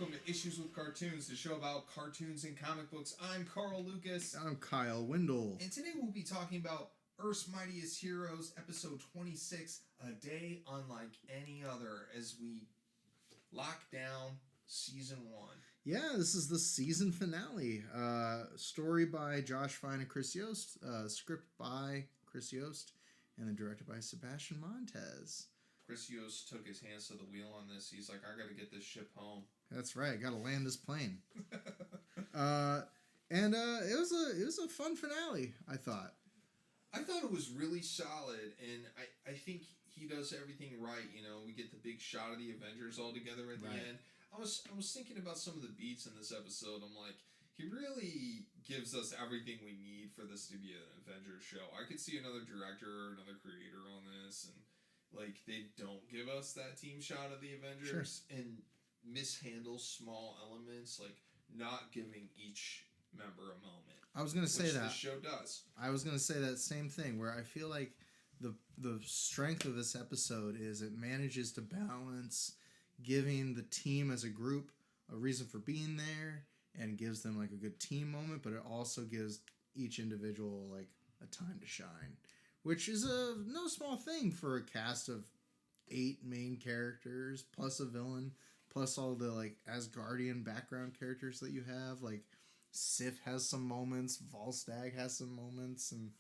welcome to Issues with Cartoons, the show about cartoons and comic books. I'm Carl Lucas. I'm Windle. And today we'll be talking about Earth's Mightiest Heroes, episode 26, A Day Unlike Any Other, as we lock down season 1. Yeah, this is the season finale. Story by Josh Fine and Chris Yost. Script by Chris Yost. And then directed by Sebastian Montez. Chris Yost took his hands to the wheel on this. He's like, I gotta get this ship home. That's right. Got to land this plane. It was a fun finale, I thought. I thought it was really solid, and I think he does everything right. You know, we get the big shot of the Avengers all together at the end. I was thinking about some of the beats in this episode. I'm like, he really gives us everything we need for this to be an Avengers show. I could see another director or another creator on this, and like they don't give us that team shot of the Avengers and mishandle small elements, like not giving each member a moment. I was going to say that. This show does. I was going to say that same thing, where I feel like the strength of this episode is it manages to balance giving the team as a group a reason for being there and gives them like a good team moment, but it also gives each individual like a time to shine, which is no small thing for a cast of 8 main characters plus a villain plus all the like Asgardian background characters that you have. Like Sif has some moments, Volstagg has some moments, and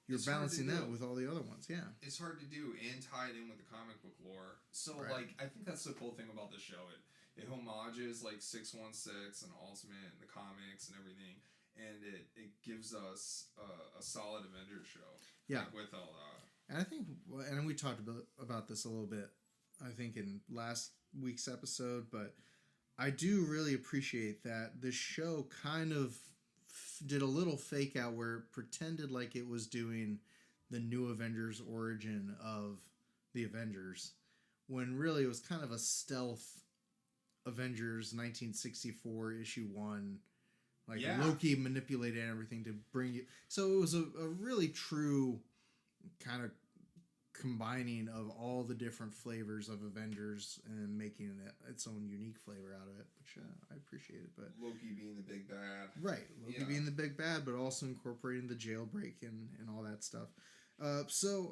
you're balancing that with all the other ones. Yeah, it's hard to do and tie it in with the comic book lore. So like I think that's the cool thing about the show. It homages like 616 and Ultimate and the comics and everything, and it gives us a solid Avengers show. Yeah, like, with all that. And I think, and we talked about this a little bit, I think in last week's episode, but I do really appreciate that this show kind of did a little fake out where it pretended like it was doing the new Avengers origin of the Avengers, when really it was kind of a stealth Avengers 1964 issue 1. Like Loki manipulated everything to bring you. So it was a really true kind of combining of all the different flavors of Avengers and making it its own unique flavor out of it, which I appreciated. But Loki being the big bad. Right. Loki being the big bad, but also incorporating the jailbreak and all that stuff. So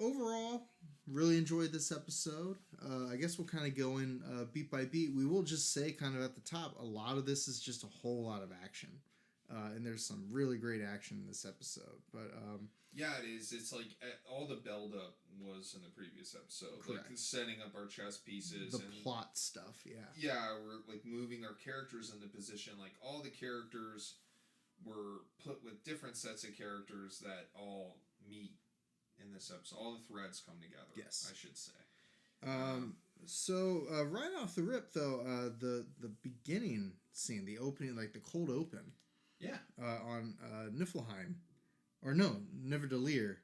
overall, really enjoyed this episode. I guess we'll kind of go in beat by beat. We will just say kind of at the top, a lot of this is just a whole lot of action. And there's some really great action in this episode. But yeah, it is. It's like all the build-up was in the previous episode. Correct. Like setting up our chess pieces. The plot stuff, yeah. Yeah, we're like moving our characters into position. Like all the characters were put with different sets of characters that all meet in this episode. All the threads come together. Yes, I should say. So right off the rip, though, the beginning scene, the opening, like the cold open. Yeah. On Niflheim, or no, Niverdalir,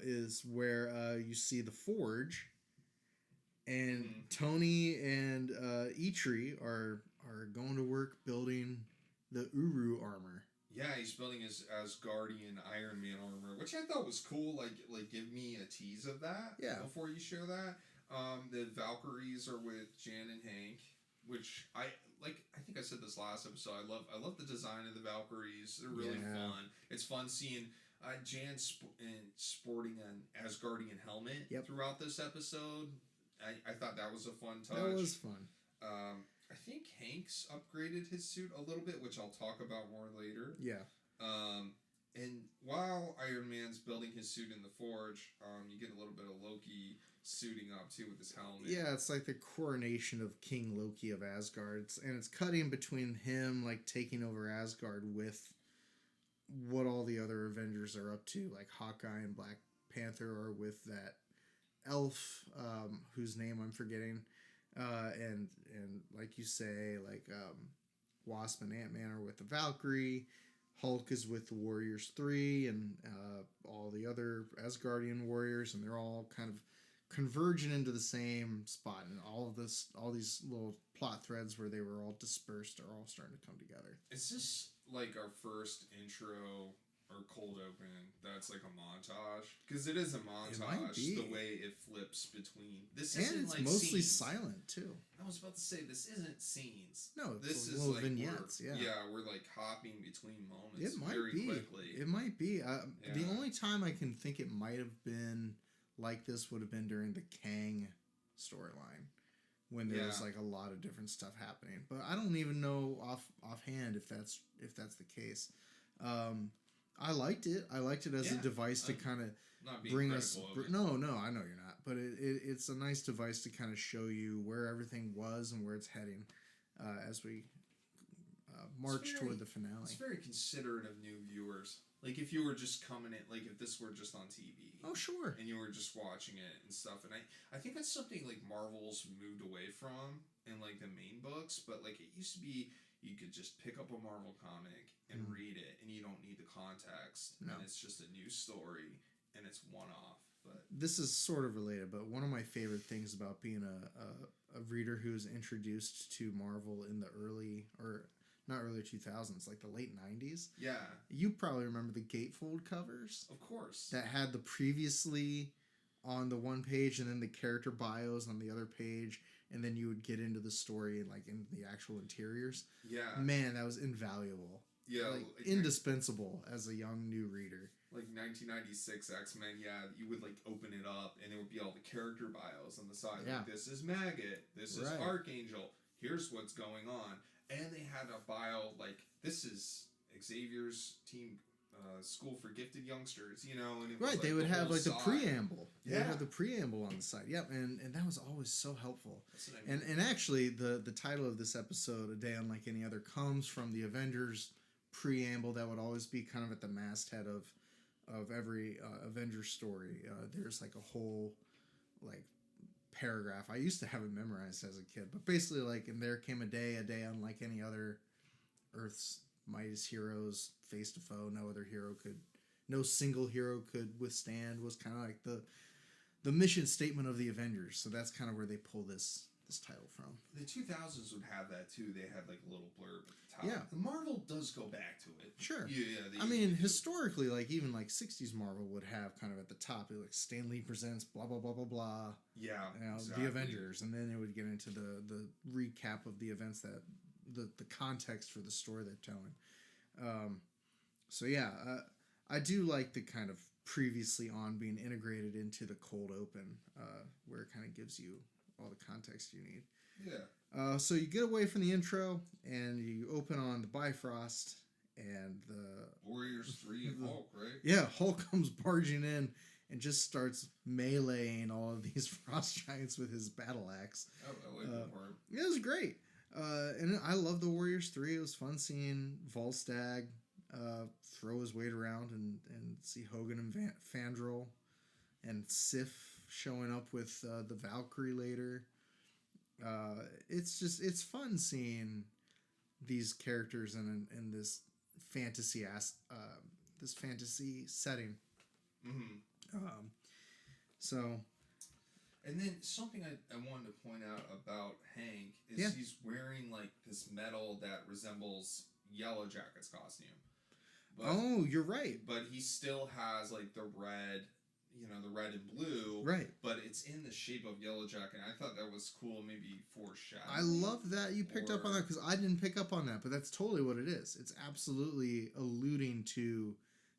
is where you see the Forge, and Tony and Eitri are going to work building the Uru armor. Yeah, he's building his Asgardian Iron Man armor, which I thought was cool. Like give me a tease of that. Yeah. Before you show that, the Valkyries are with Jan and Hank, which I think I said this last episode. I love the design of the Valkyries. They're really fun. It's fun seeing Jan sporting an Asgardian helmet throughout this episode. I thought that was a fun touch. That was fun. I think Hank's upgraded his suit a little bit, which I'll talk about more later. Yeah. And while Iron Man's building his suit in the Forge, you get a little bit of Loki suiting up too with his helmet. Yeah, it's like the coronation of King Loki of Asgard, and it's cutting between him like taking over Asgard with what all the other Avengers are up to, like Hawkeye and Black Panther are with that elf whose name I'm forgetting, and like you say, like Wasp and Ant-Man are with the Valkyrie. Hulk is with the Warriors 3 and all the other Asgardian warriors, and they're all kind of converging into the same spot, and all these little plot threads where they were all dispersed are all starting to come together. Is this like our first intro or cold open that's like a montage, because it is a montage. It might be. The way it flips between this and isn't it's like mostly scenes. silent too. I was about to say this isn't scenes. No, this it's is little like vignettes. we're like hopping between moments. It might very be. quickly. It might be. The only time I can think it might have been like this would have been during the Kang storyline, when there was like a lot of different stuff happening. But I don't even know offhand if that's the case. I liked it. I liked it as a device to kind of bring us. No, I know you're not. But it's a nice device to kind of show you where everything was and where it's heading as we march toward the finale. It's very considerate of new viewers. Like if you were just coming in, like if this were just on TV. Oh, sure. And you were just watching it and stuff. And I think that's something like Marvel's moved away from in like the main books. But like it used to be, you could just pick up a Marvel comic and read it, and you don't need the context. No. And it's just a new story, and it's one-off. But this is sort of related, but one of my favorite things about being a reader who's introduced to Marvel in the not early 2000s, like the late 90s. Yeah. You probably remember the gatefold covers. Of course. That had the previously on the one page and then the character bios on the other page, and then you would get into the story and like in the actual interiors. Yeah. Man, that was invaluable. Yeah. Like indispensable as a young new reader. Like 1996 X-Men, you would like open it up and it would be all the character bios on the side. Yeah. Like, this is Maggot. This is Archangel. Here's what's going on. And they had a bio like, this is Xavier's team, school for gifted youngsters, and it was, they would have like the preamble. They would have the preamble on the side. Yep, and that was always so helpful. That's what I mean. And actually, the title of this episode, A Day Unlike Any Other, comes from the Avengers preamble that would always be kind of at the masthead of every Avengers story. There's like a whole like paragraph. I used to have it memorized as a kid, but basically like, and there came a day unlike any other. Earth's mightiest heroes faced a foe no single hero could withstand, was kind of like the mission statement of the Avengers. So that's kind of where they pull this title from. The 2000s would have that too. They had like a little blurb at the top. Yeah. The Marvel does go back to it. Sure. Yeah. I mean, historically, like even like 60s Marvel would have kind of at the top, like Stan Lee presents blah, blah, blah, blah, blah. Yeah. Exactly. The Avengers. And then it would get into the recap of the events that the context for the story they're telling. I do like the kind of previously on being integrated into the cold open, where it kind of gives you all the context you need. Yeah. So you get away from the intro and you open on the Bifrost and the Warriors 3 and Hulk, right? Yeah, Hulk comes barging in and just starts meleeing all of these frost giants with his battle axe. Oh, I like that part. It was great. And I love the Warriors 3. It was fun seeing Volstagg throw his weight around and see Hogan and Fandral and Sif showing up with the Valkyrie later. It's fun seeing these characters in this fantasy this fantasy setting. Mm-hmm. And then something I wanted to point out about Hank is he's wearing like this medal that resembles Yellow Jacket's costume. But, you're right. But he still has like the red, the red and blue. Right. But it's in the shape of Yellow Jacket. I thought that was cool, maybe foreshadowing. I love that you picked up on that because I didn't pick up on that, but that's totally what it is. It's absolutely alluding to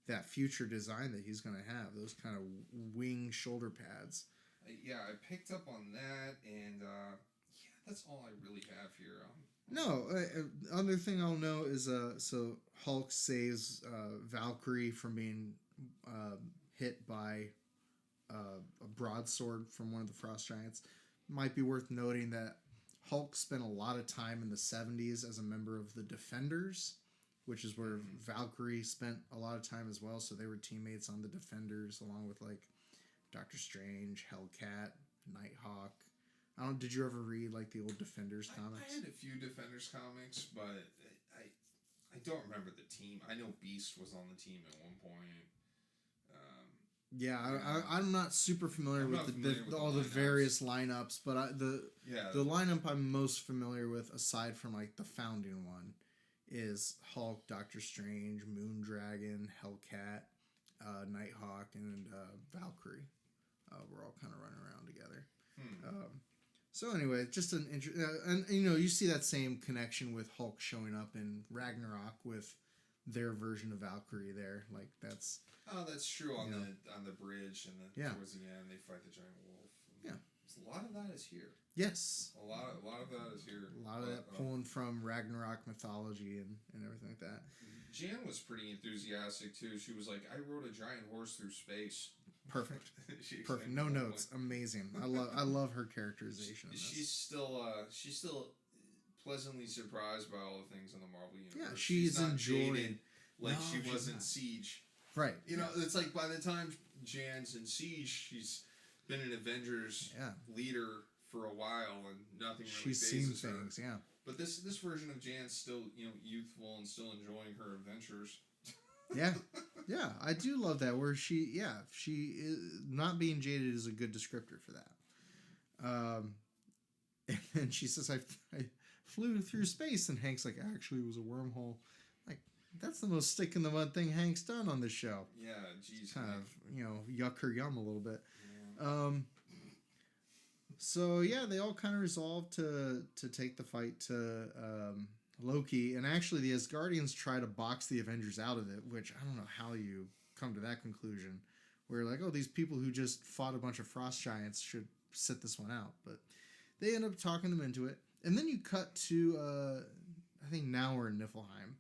that future design that he's going to have, those kind of wing shoulder pads. I picked up on that, and that's all I really have here. No, other thing I'll know is so Hulk saves Valkyrie from being hit by a broadsword from one of the frost giants. Might be worth noting that Hulk spent a lot of time in the 70s as a member of the Defenders, which is where Valkyrie spent a lot of time as well. So they were teammates on the Defenders, along with like Doctor Strange, Hellcat, Nighthawk. Did you ever read like the old Defenders comics? I had a few Defenders comics, but I don't remember the team. I know Beast was on the team at one point. I'm not super familiar with all the various lineups, but the lineup I'm most familiar with, aside from like the founding one, is Hulk, Doctor Strange, Moondragon, Hellcat, Nighthawk, and Valkyrie. We're all kind of running around together. So anyway, just an and you see that same connection with Hulk showing up in Ragnarok with their version of Valkyrie there. Like that's true on the bridge and towards the end they fight the giant wolf. Yeah. A lot of that is here. Yes. A lot of that is here. A lot of that pulling from Ragnarok mythology and everything like that. Jan was pretty enthusiastic too. She was like, "I rode a giant horse through space." Perfect. Perfect. No notes. Amazing. I love her characterization. She's still pleasantly surprised by all the things in the Marvel universe. Yeah, she's enjoying. Jaded like she was in Siege. Right. It's like by the time Jan's in Siege, she's been an Avengers leader for a while, and nothing really she's seen phases her. Things. Yeah. But this version of Jan's still youthful and still enjoying her adventures. Yeah, I do love that. Where she is not being jaded is a good descriptor for that. And then she says, "I flew through space," and Hank's like, "Actually, it was a wormhole." Like that's the most stick in the mud thing Hank's done on this show. Yeah, geez, kind of yuck her yum a little bit. Yeah. So yeah, they all kind of resolve to take the fight to Loki, and actually the Asgardians try to box the Avengers out of it, which I don't know how you come to that conclusion. Where like, oh, these people who just fought a bunch of frost giants should sit this one out, but they end up talking them into it, and then you cut to I think now we're in Niflheim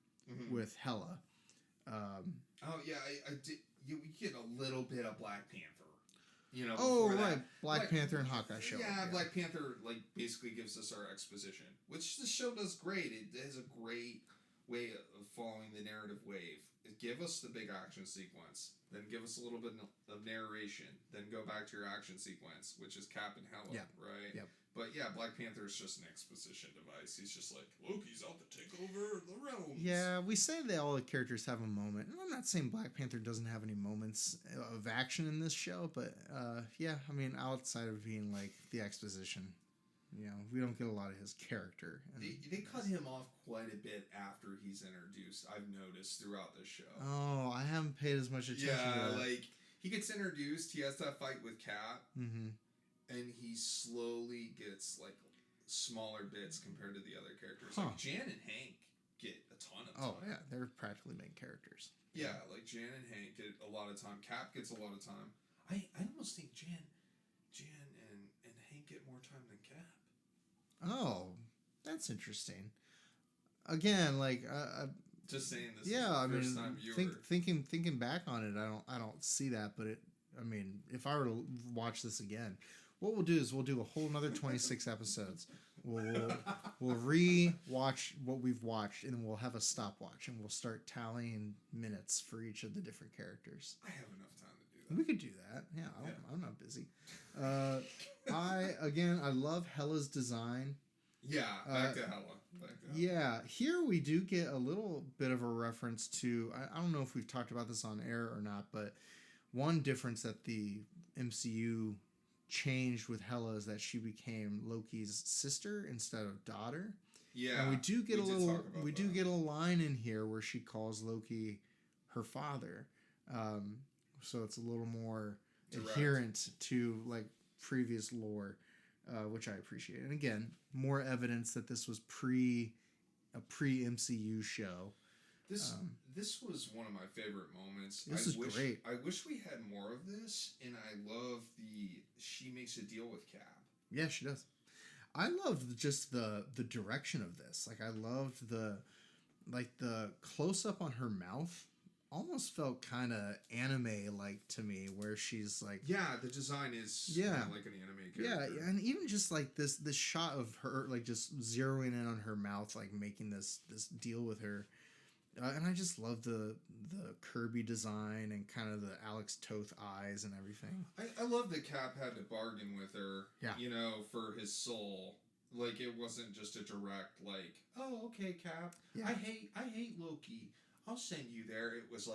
with Hela. Oh yeah, I did. We get a little bit of Black Panther. Right, Black Panther and Hawkeye show. Yeah, Black Panther basically gives us our exposition, which the show does great. It has a great way of following the narrative wave. Give us the big action sequence, then give us a little bit of narration, then go back to your action sequence, which is Cap and Hela, right? Yep. But yeah, Black Panther is just an exposition device. He's just like, Loki's out to take over the realms. Yeah, we say that all the characters have a moment. And I'm not saying Black Panther doesn't have any moments of action in this show, but yeah, I mean, outside of being like the exposition, we don't get a lot of his character. They cut him off quite a bit after he's introduced, I've noticed throughout this show. Oh, I haven't paid as much attention to that. Like, he gets introduced, he has that fight with Cap. Mm-hmm. And he slowly gets smaller bits compared to the other characters. Like Jan and Hank get a ton of time. Oh yeah, they're practically main characters. Yeah, like Jan and Hank get a lot of time. Cap gets a lot of time. I almost think Jan and Hank get more time than Cap. Oh, that's interesting. Again, just saying this. Yeah, is the first time viewer. Thinking back on it, I don't see that, but if I were to watch this again. What we'll do is we'll do a whole another 26 episodes. We'll re-watch what we've watched, and we'll have a stopwatch, and we'll start tallying minutes for each of the different characters. I have enough time to do that. We could do that. Yeah, I'm not busy. I love Hela's design. Yeah, back to Hela. Yeah, here we do get a little bit of a reference to, I don't know if we've talked about this on air or not, but one difference that the MCU changed with Hela is that she became Loki's sister instead of daughter. Yeah, and we do get a line in here where she calls Loki her father. So it's a little more adherent to previous lore, which I appreciate. And again, more evidence that this was a pre MCU show. This was one of my favorite moments. This is great. I wish we had more of this, and I love she makes a deal with Cap. Yeah, she does. I loved just the direction of this. I loved the close up on her mouth. Almost felt kind of anime-like to me, where she's the design is like an anime character. Yeah, and even just this shot of her just zeroing in on her mouth, making this deal with her. And I just love the Kirby design and kind of the Alex Toth eyes and everything. I love that Cap had to bargain with her, for his soul. It wasn't just a direct, oh, okay, Cap, I hate Loki, I'll send you there. It was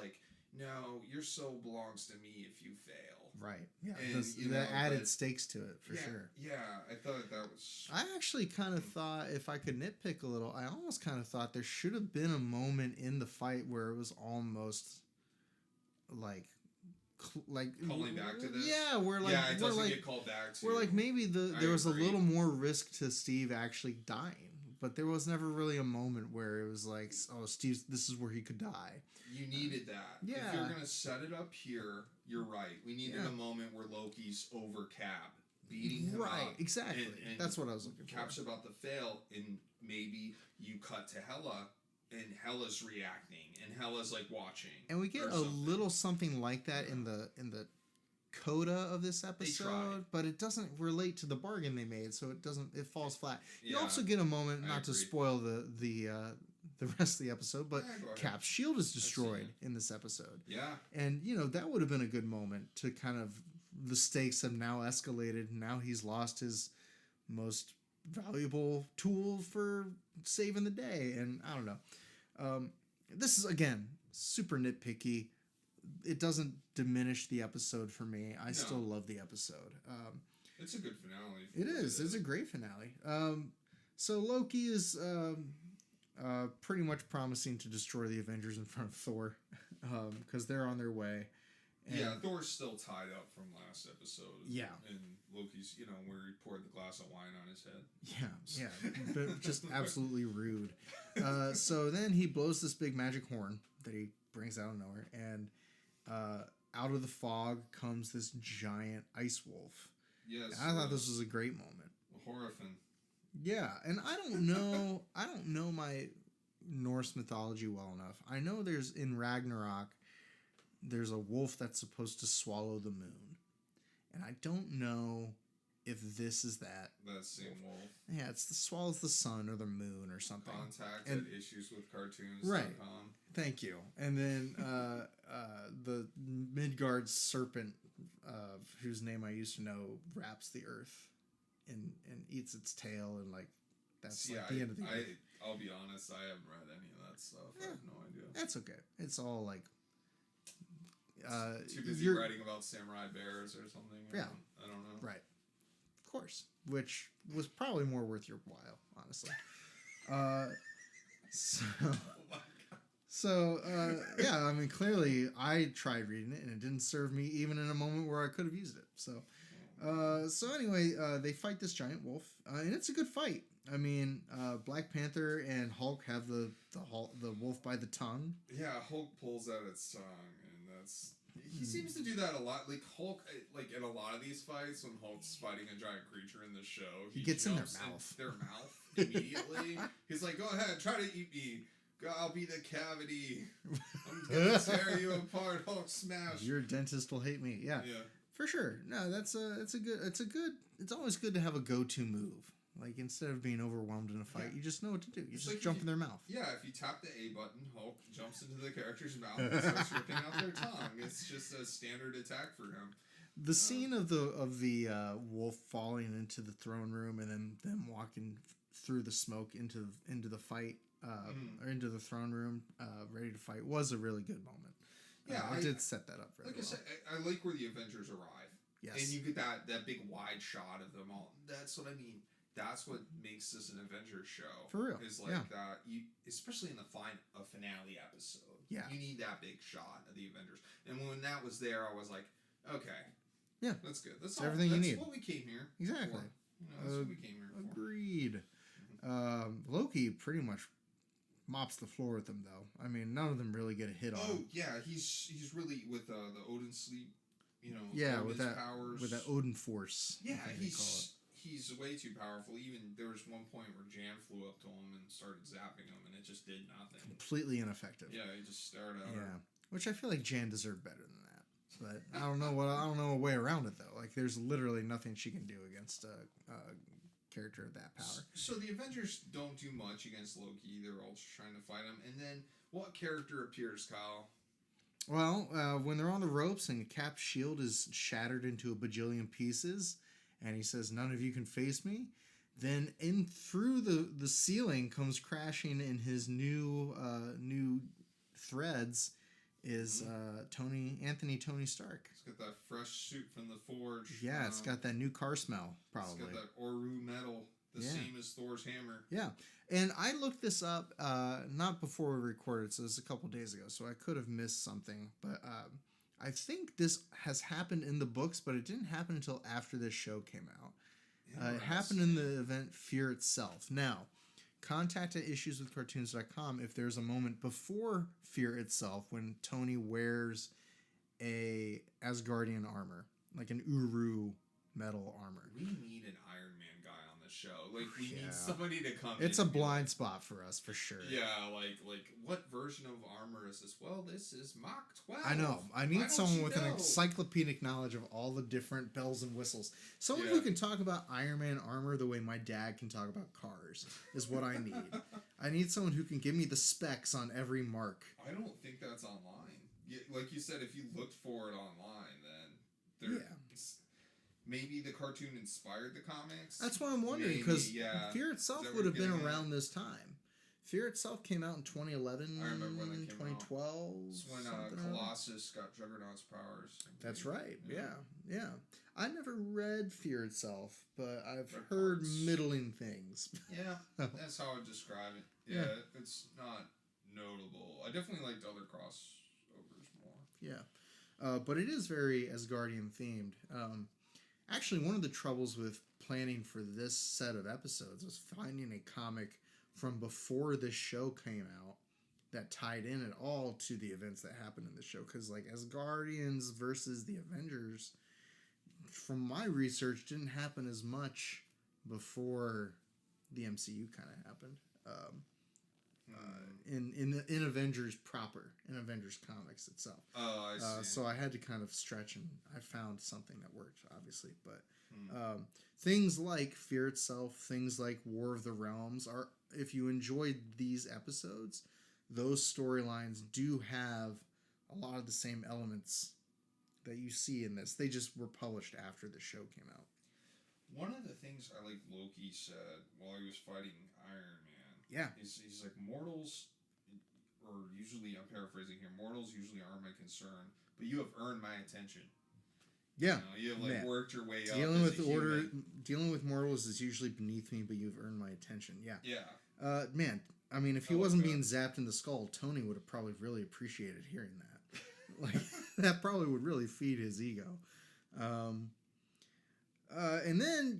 no, your soul belongs to me if you fail. Right. Yeah. And, The added stakes to it, for sure. Yeah, I thought that was... I actually kind of thought, if I could nitpick a little, I almost kind of thought there should have been a moment in the fight where it was almost like calling back to this. Yeah, where like it doesn't get called back to. Where like maybe there was a little more risk to Steve actually dying, but there was never really a moment where it was like, oh, Steve, this is where he could die. You needed that. Yeah. If you're gonna set it up here, you're right. We needed a moment where Loki's over Cap, beating him up. Right, exactly. And that's what I was looking for. Cap's about to fail, and maybe you cut to Hela, and Hela's reacting, and Hela's like watching. And we get a little something like that in the coda of this episode, but it doesn't relate to the bargain they made, so it falls flat. You also get a moment, not to spoil the rest of the episode, but Cap's shield is destroyed in this episode. Yeah. And that would have been a good moment to kind of, the stakes have now escalated. Now he's lost his most valuable tool for saving the day, and I don't know. This is, again, super nitpicky. It doesn't diminish the episode for me. I still love the episode. It's a good finale. It is. It's a great finale. So Loki is pretty much promising to destroy the Avengers in front of Thor, because they're on their way. And Thor's still tied up from last episode. Yeah. And Loki's, where he poured the glass of wine on his head. Yeah. But just absolutely rude. So then he blows this big magic horn that he brings out of nowhere, and out of the fog comes this giant ice wolf. Yes. And I thought this was a great moment. Horrifying. Yeah, and I don't know my Norse mythology well enough. I know there's in Ragnarok, there's a wolf that's supposed to swallow the moon, and I don't know if this is that. That same wolf. Yeah, swallows the sun or the moon or something. Contact at IssuesWithCartoons.bsky.social. Right. Thank you. And then the Midgard serpent, whose name I used to know, wraps the earth and eats its tail, and like that's the end of the earth. I'll be honest, I haven't read any of that stuff. I have no idea. That's okay. It's all like too busy writing about samurai bears or something. Yeah. I don't know. Right. Of course. Which was probably more worth your while, honestly. So yeah, I mean, clearly I tried reading it and it didn't serve me even in a moment where I could have used it. So anyway, they fight this giant wolf, and it's a good fight. I mean, Black Panther and Hulk have the wolf by the tongue. Yeah, Hulk pulls out its tongue, and he seems to do that a lot. Like Hulk, like in a lot of these fights, when Hulk's fighting a giant creature in the show, he gets in their mouth. Immediately. He's like, "Go ahead, try to eat me. I'll be the cavity. I'm gonna tear you apart. Hulk smash. Your dentist will hate me." Yeah. For sure. No, it's always good to have a go-to move. Like, instead of being overwhelmed in a fight, you just know what to do. You just jump in their mouth. Yeah, if you tap the A button, Hulk jumps into the character's mouth and starts ripping out their tongue. It's just a standard attack for him. The scene of the wolf falling into the throne room and then them walking through the smoke into the fight, or into the throne room, ready to fight, was a really good moment. Yeah, I did set that up very well. I said, I like where the Avengers arrive. Yes. And you get that big wide shot of them all. That's what I mean. That's what makes this an Avengers show. For real. Is like that. Especially in the finale episode. Yeah. You need that big shot of the Avengers. And when that was there, I was like, okay. Yeah. That's good. That's everything you need. That's what we came here Exactly. for. That's what we came here for. Agreed. Loki pretty much mops the floor with them, though. I mean, none of them really get a hit on him. Oh, yeah. He's really with the Odin sleep, with that powers. With that Odin force. Yeah, he's way too powerful. Even there was one point where Jan flew up to him and started zapping him, and it just did nothing. Completely ineffective. Yeah, he just stared at her. Yeah, which I feel like Jan deserved better than that. But I don't know a way around it though. Like, there's literally nothing she can do against a character of that power. So the Avengers don't do much against Loki. They're all just trying to fight him. And then what character appears, Kyle? Well, when they're on the ropes and Cap's shield is shattered into a bajillion pieces, and he says, "None of you can face me," then in through the ceiling comes crashing in his new threads is Tony Stark. It's got that fresh suit from the forge. Yeah, it's got that new car smell, probably. It's got that Oru metal, the same as Thor's hammer. Yeah, and I looked this up not before we recorded, so it was a couple days ago, so I could have missed something, but I think this has happened in the books, but it didn't happen until after this show came out. It happened in the event Fear Itself. Now, contact at IssuesWithCartoons.com if there's a moment before Fear Itself when Tony wears a Asgardian armor, like an Uru metal armor. We need an Iron Man guy on the show. Like, we need somebody to come It's a blind spot for us, for sure. Yeah, like what version of armor is this? Well, this is Mach 12. I know. I need someone with an encyclopedic knowledge of all the different bells and whistles. Someone who can talk about Iron Man armor the way my dad can talk about cars is what I need. I need someone who can give me the specs on every mark. I don't think that's online. Like you said, if you looked for it online, then maybe the cartoon inspired the comics. That's what I'm wondering, because Fear Itself would have been around this time. Fear Itself came out in 2011. I remember when it came 2012. It's when Colossus got Juggernaut's powers. That's right. Yeah. I never read Fear Itself, but I've heard middling things. Yeah, that's how I would describe it. Yeah, it's not notable. I definitely liked other crossovers more. Yeah, but it is very Asgardian themed. Actually, one of the troubles with planning for this set of episodes was finding a comic from before this show came out that tied in at all to the events that happened in the show. Because, like, Asgardians versus the Avengers, from my research, didn't happen as much before the MCU kind of happened. In Avengers proper, in Avengers comics itself. Oh, I see. So I had to kind of stretch, and I found something that worked, obviously. But things like Fear Itself, things like War of the Realms, are, if you enjoyed these episodes, those storylines do have a lot of the same elements that you see in this. They just were published after the show came out. One of the things I like Loki said while he was fighting Iron Man, he's like, mortals, or usually, I'm paraphrasing here, mortals usually aren't my concern, but you have earned my attention. Yeah, you have like worked your way up. Dealing with mortals is usually beneath me, but you've earned my attention. Yeah. Man, I mean, if he wasn't being zapped in the skull, Tony would have probably really appreciated hearing that. Like, that probably would really feed his ego. And then,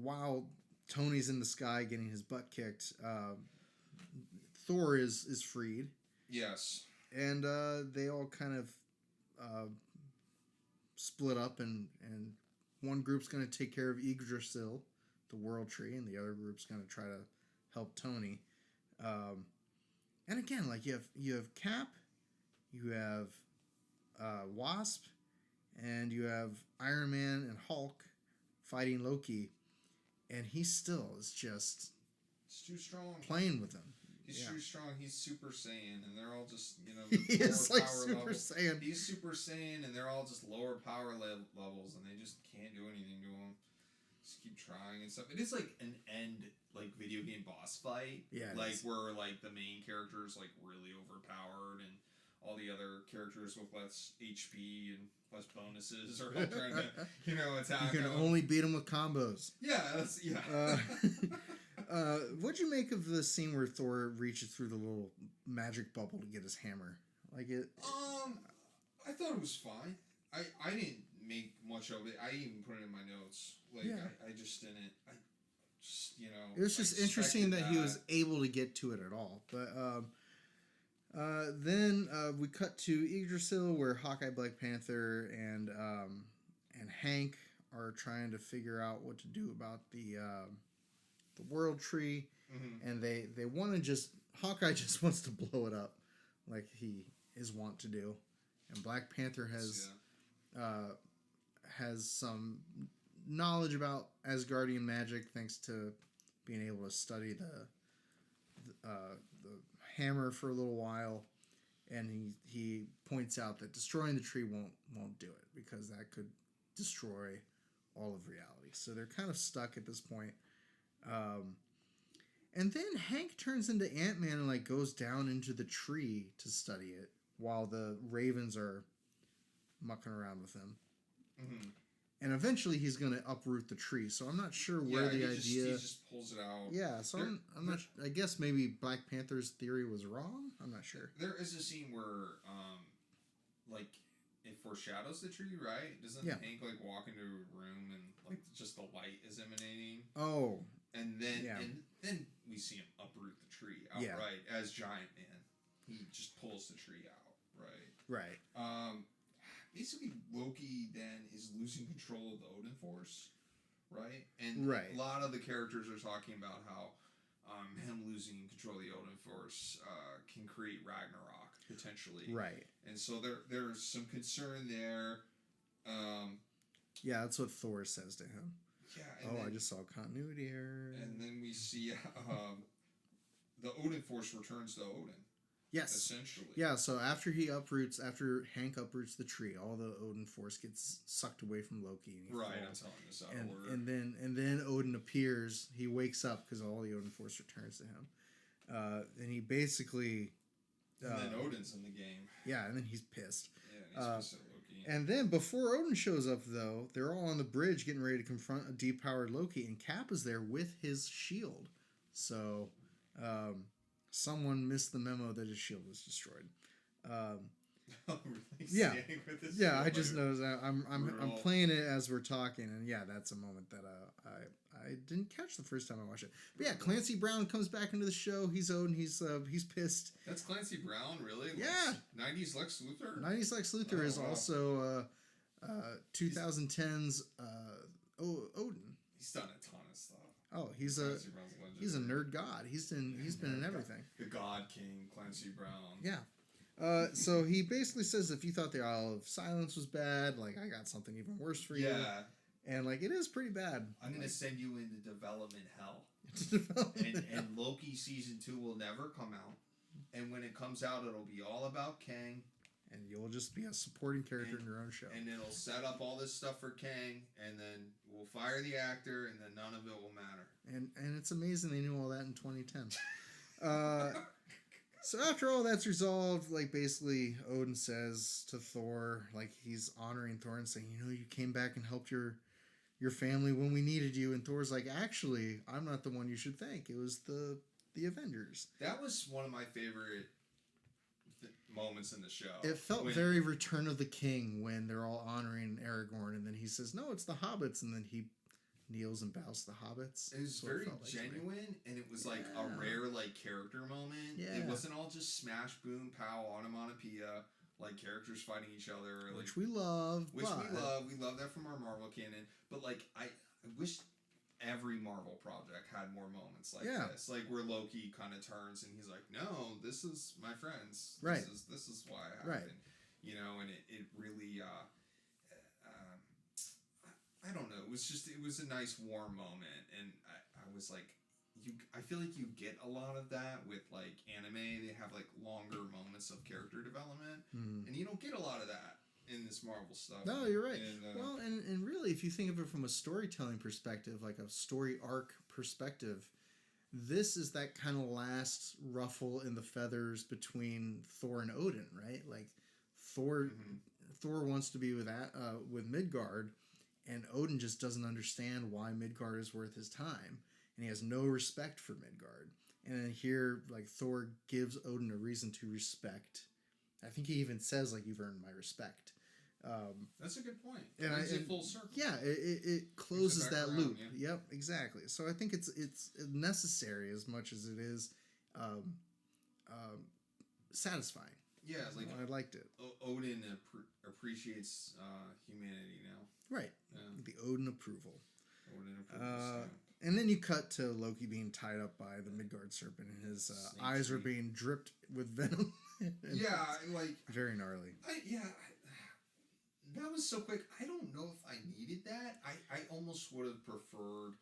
while Tony's in the sky getting his butt kicked, Thor is freed. Yes. And they all kind of split up, and one group's going to take care of Yggdrasil, the World Tree, and the other group's going to try to help Tony. And again, like, you have Cap, you have Wasp, and you have Iron Man and Hulk fighting Loki, and he still is just... It's too strong. Playing with them. He's too strong. He's Super Saiyan, and they're all just, he is like Super Saiyan. He's Super Saiyan, and they're all just lower power levels, and they just can't do anything to him. Just keep trying and stuff. It is like an end, like, video game boss fight. Yeah. Like, where, like, the main character is, like, really overpowered, and all the other characters with less HP and less bonuses are all trying to, attack. You can only beat them with combos. Yeah, What'd you make of the scene where Thor reaches through the little magic bubble to get his hammer? Like it. I thought it was fine. I didn't make much of it. I even put it in my notes. Like I just didn't. It was just interesting that he was able to get to it at all. But then we cut to Yggdrasil, where Hawkeye, Black Panther, and Hank are trying to figure out what to do about the World Tree, and they want to Hawkeye just wants to blow it up, like he is wont to do, and Black Panther has some knowledge about Asgardian magic thanks to being able to study the hammer for a little while, and he points out that destroying the tree won't do it because that could destroy all of reality. So they're kind of stuck at this point. And then Hank turns into Ant-Man and like goes down into the tree to study it while the ravens are mucking around with him. Mm-hmm. And eventually he's going to uproot the tree. So I'm not sure where the idea... he just pulls it out. Yeah, so I'm not... I guess maybe Black Panther's theory was wrong? I'm not sure. There is a scene where, like, it foreshadows the tree, right? Doesn't Hank, like, walk into a room and, like, just the light is emanating? Oh. And then we see him uproot the tree outright as Giant Man. He just pulls the tree out, right? Right. Basically, Loki then is losing control of the Odin Force, right? And a lot of the characters are talking about how him losing control of the Odin Force can create Ragnarok, potentially. Right. And so there's some concern there. Yeah, that's what Thor says to him. Yeah. I just saw continuity error. And then we see the Odin Force returns to Odin. Yes. Essentially. Yeah, so after Hank uproots the tree, all the Odin Force gets sucked away from Loki. And right, I'm telling this out of order. And then Odin appears. He wakes up because all the Odin Force returns to him. And he basically... and then Odin's in the game. Yeah, and then he's pissed. Yeah, and he's pissed at Loki. And then before Odin shows up, though, they're all on the bridge getting ready to confront a depowered Loki, and Cap is there with his shield. So... someone missed the memo that his shield was destroyed. Oh, really? Yeah, with yeah. I just noticed that I'm playing it as we're talking, and yeah, that's a moment that I didn't catch the first time I watched it. But yeah, Clancy Brown comes back into the show. He's Odin. He's pissed. That's Clancy Brown, really? Yeah. 90s Lex Luthor. 90s Lex Luthor is also 2010's Odin. He's done a ton of stuff. Oh, he's a nerd god. He's been in everything. The God King, Clancy Brown. Yeah. So he basically says, if you thought the Isle of Silence was bad, like, I got something even worse for you. Yeah. And like, it is pretty bad. I'm gonna send you into development hell. And Loki season 2 will never come out. And when it comes out, it'll be all about Kang. And you'll just be a supporting character in your own show. And it'll set up all this stuff for Kang, and then we'll fire the actor, and then none of it will matter. And it's amazing they knew all that in 2010. So after all that's resolved, like, basically Odin says to Thor, like, he's honoring Thor and saying, you came back and helped your family when we needed you. And Thor's like, actually, I'm not the one you should thank. It was the Avengers. That was one of my favorite moments in the show. It felt very Return of the King when they're all honoring Aragorn, and then he says, no, it's the hobbits, and then he kneels and bows to the hobbits. It was very genuine, and it was like a rare character moment. Yeah. It wasn't all just smash, boom, pow, onomatopoeia, like characters fighting each other. Which we love. We love that from our Marvel canon. But like, I wish every Marvel project had more moments like this, like where Loki kind of turns and he's like, "No, this is my friends. Right. This is why I happened." Right. And it really, I don't know. It was a nice warm moment, and I was like, I feel like you get a lot of that with like anime. They have like longer moments of character development, and you don't get a lot of that in this Marvel stuff. No, you're right. And really, if you think of it from a storytelling perspective, like a story arc perspective, this is that kind of last ruffle in the feathers between Thor and Odin, right? Like Thor wants to be with Midgard, and Odin just doesn't understand why Midgard is worth his time, and he has no respect for Midgard. And then here, like, Thor gives Odin a reason to respect. I think he even says, like, you've earned my respect. That's a good point. And it's a full circle. Yeah, it closes that loop. Yeah. Yep, exactly. So I think it's necessary as much as it is satisfying. Yeah, like I liked it. Odin appreciates humanity now. Right. Yeah. The Odin approval. Odin approval. And then you cut to Loki being tied up by the Midgard serpent, and his eyes were being dripped with venom. Yeah, like very gnarly. That was so quick. I don't know if I needed that. I almost would have preferred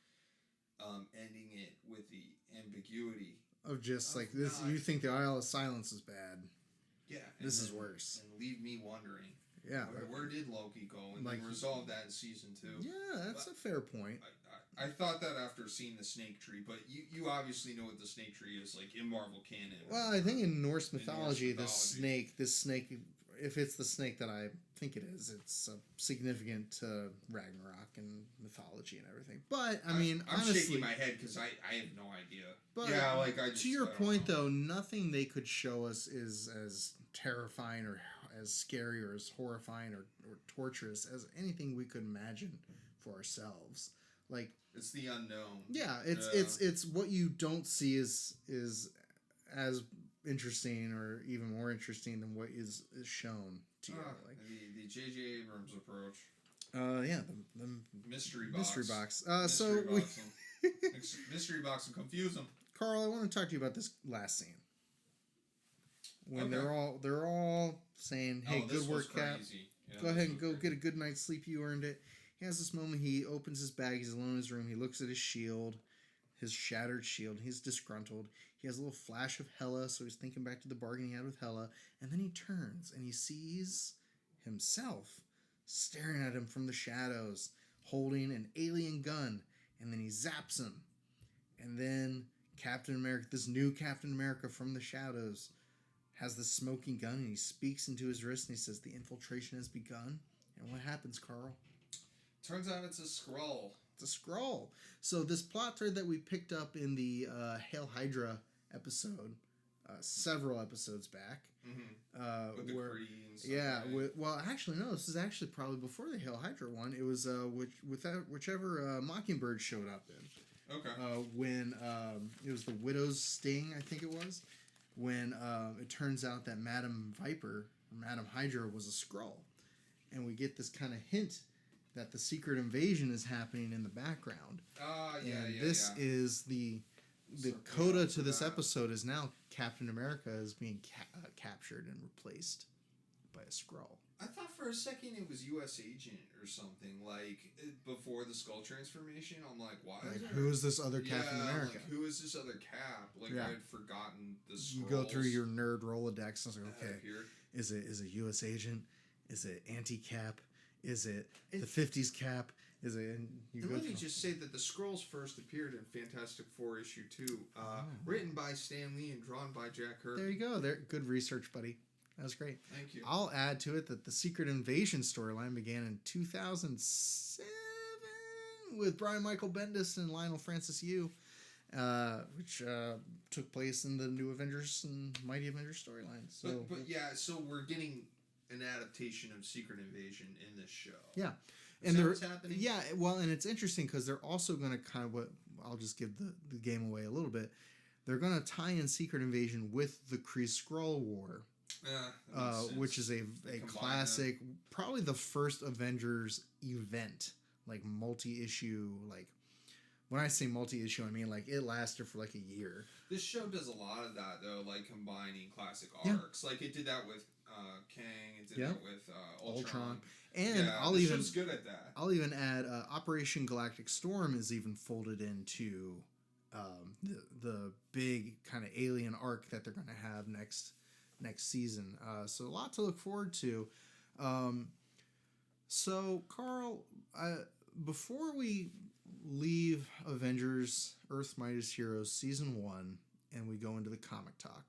ending it with the ambiguity of just like this. You think the Isle of Silence is bad? Yeah, this is worse. And leave me wondering. Yeah, where did Loki go? And like, then resolve that in season 2. Yeah, that's a fair point. I thought that after seeing the snake tree, but you obviously know what the snake tree is like in Marvel canon. Well, I think in Norse mythology, this snake, if it's the snake that I think it is, it's significant to Ragnarok and mythology and everything. But I mean, I'm honestly, shaking my head because I have no idea. But yeah, like to your point though, nothing they could show us is as terrifying or as scary or as horrifying or torturous as anything we could imagine for ourselves. Like, it's the unknown. Yeah, it's what you don't see is as interesting or even more interesting than what is shown to you. Like the J.J. Abrams approach. Yeah, the mystery box. Mystery box and confuse them. Carl, I want to talk to you about this last scene when they're all saying, "Hey, good work, Cap. Yeah, go ahead and go get a good night's sleep. You earned it." He has this moment. He opens his bag. He's alone in his room. He looks at his shield, his shattered shield. He's disgruntled. He has a little flash of Hela, so he's thinking back to the bargain he had with Hela. And then he turns and he sees himself staring at him from the shadows, holding an alien gun. And then he zaps him. And then Captain America, this new Captain America from the shadows, has this smoking gun. And he speaks into his wrist and he says, "The infiltration has begun." And what happens, Carl? Turns out it's a Skrull. It's a Skrull. So this plot thread that we picked up in the Hail Hydra episode, several episodes back. Mm-hmm. With the Kree and stuff. Yeah. Well, actually, no. This is actually probably before the Hail Hydra one. It was whichever Mockingbird showed up in. Okay. When it was the Widow's Sting, I think it was. When it turns out that Madam Viper, or Madam Hydra, was a Skrull. And we get this kind of hint that the secret invasion is happening in the background. This is the coda to this episode is now Captain America is being captured and replaced by a Skrull. I thought for a second it was U.S. Agent or something, like, before the Skull transformation. I'm like, why? Like, who is this other Captain America? Like, who is this other Cap? Like, I had forgotten the Skrulls. You go through your nerd Rolodex and like, okay, is it U.S. Agent? Is it Anti-Cap? Is it the 50s Cap? Is it? And let me just say that the Skrulls first appeared in Fantastic Four issue 2, written by Stan Lee and drawn by Jack Kirby. There you go. There, good research, buddy. That was great. Thank you. I'll add to it that the Secret Invasion storyline began in 2007 with Brian Michael Bendis and Lionel Francis Yu, which took place in the New Avengers and Mighty Avengers storyline. So, so we're getting an adaptation of Secret Invasion in this show. Yeah. Is that what's happening? Yeah, well, and it's interesting because they're also going to kind of I'll just give the game away a little bit. They're going to tie in Secret Invasion with the Kree Skrull War, which is a classic, probably the first Avengers event, like multi-issue. Like when I say multi-issue, I mean like it lasted for like a year. This show does a lot of that though, like combining classic arcs. Like it did that with Kang, it did that with Ultron. And show's good at that. I'll even add Operation Galactic Storm is even folded into the big kind of alien arc that they're going to have next season. So a lot to look forward to. So Carl, before we leave Avengers Earth's Mightiest Heroes season 1 and we go into the comic talk,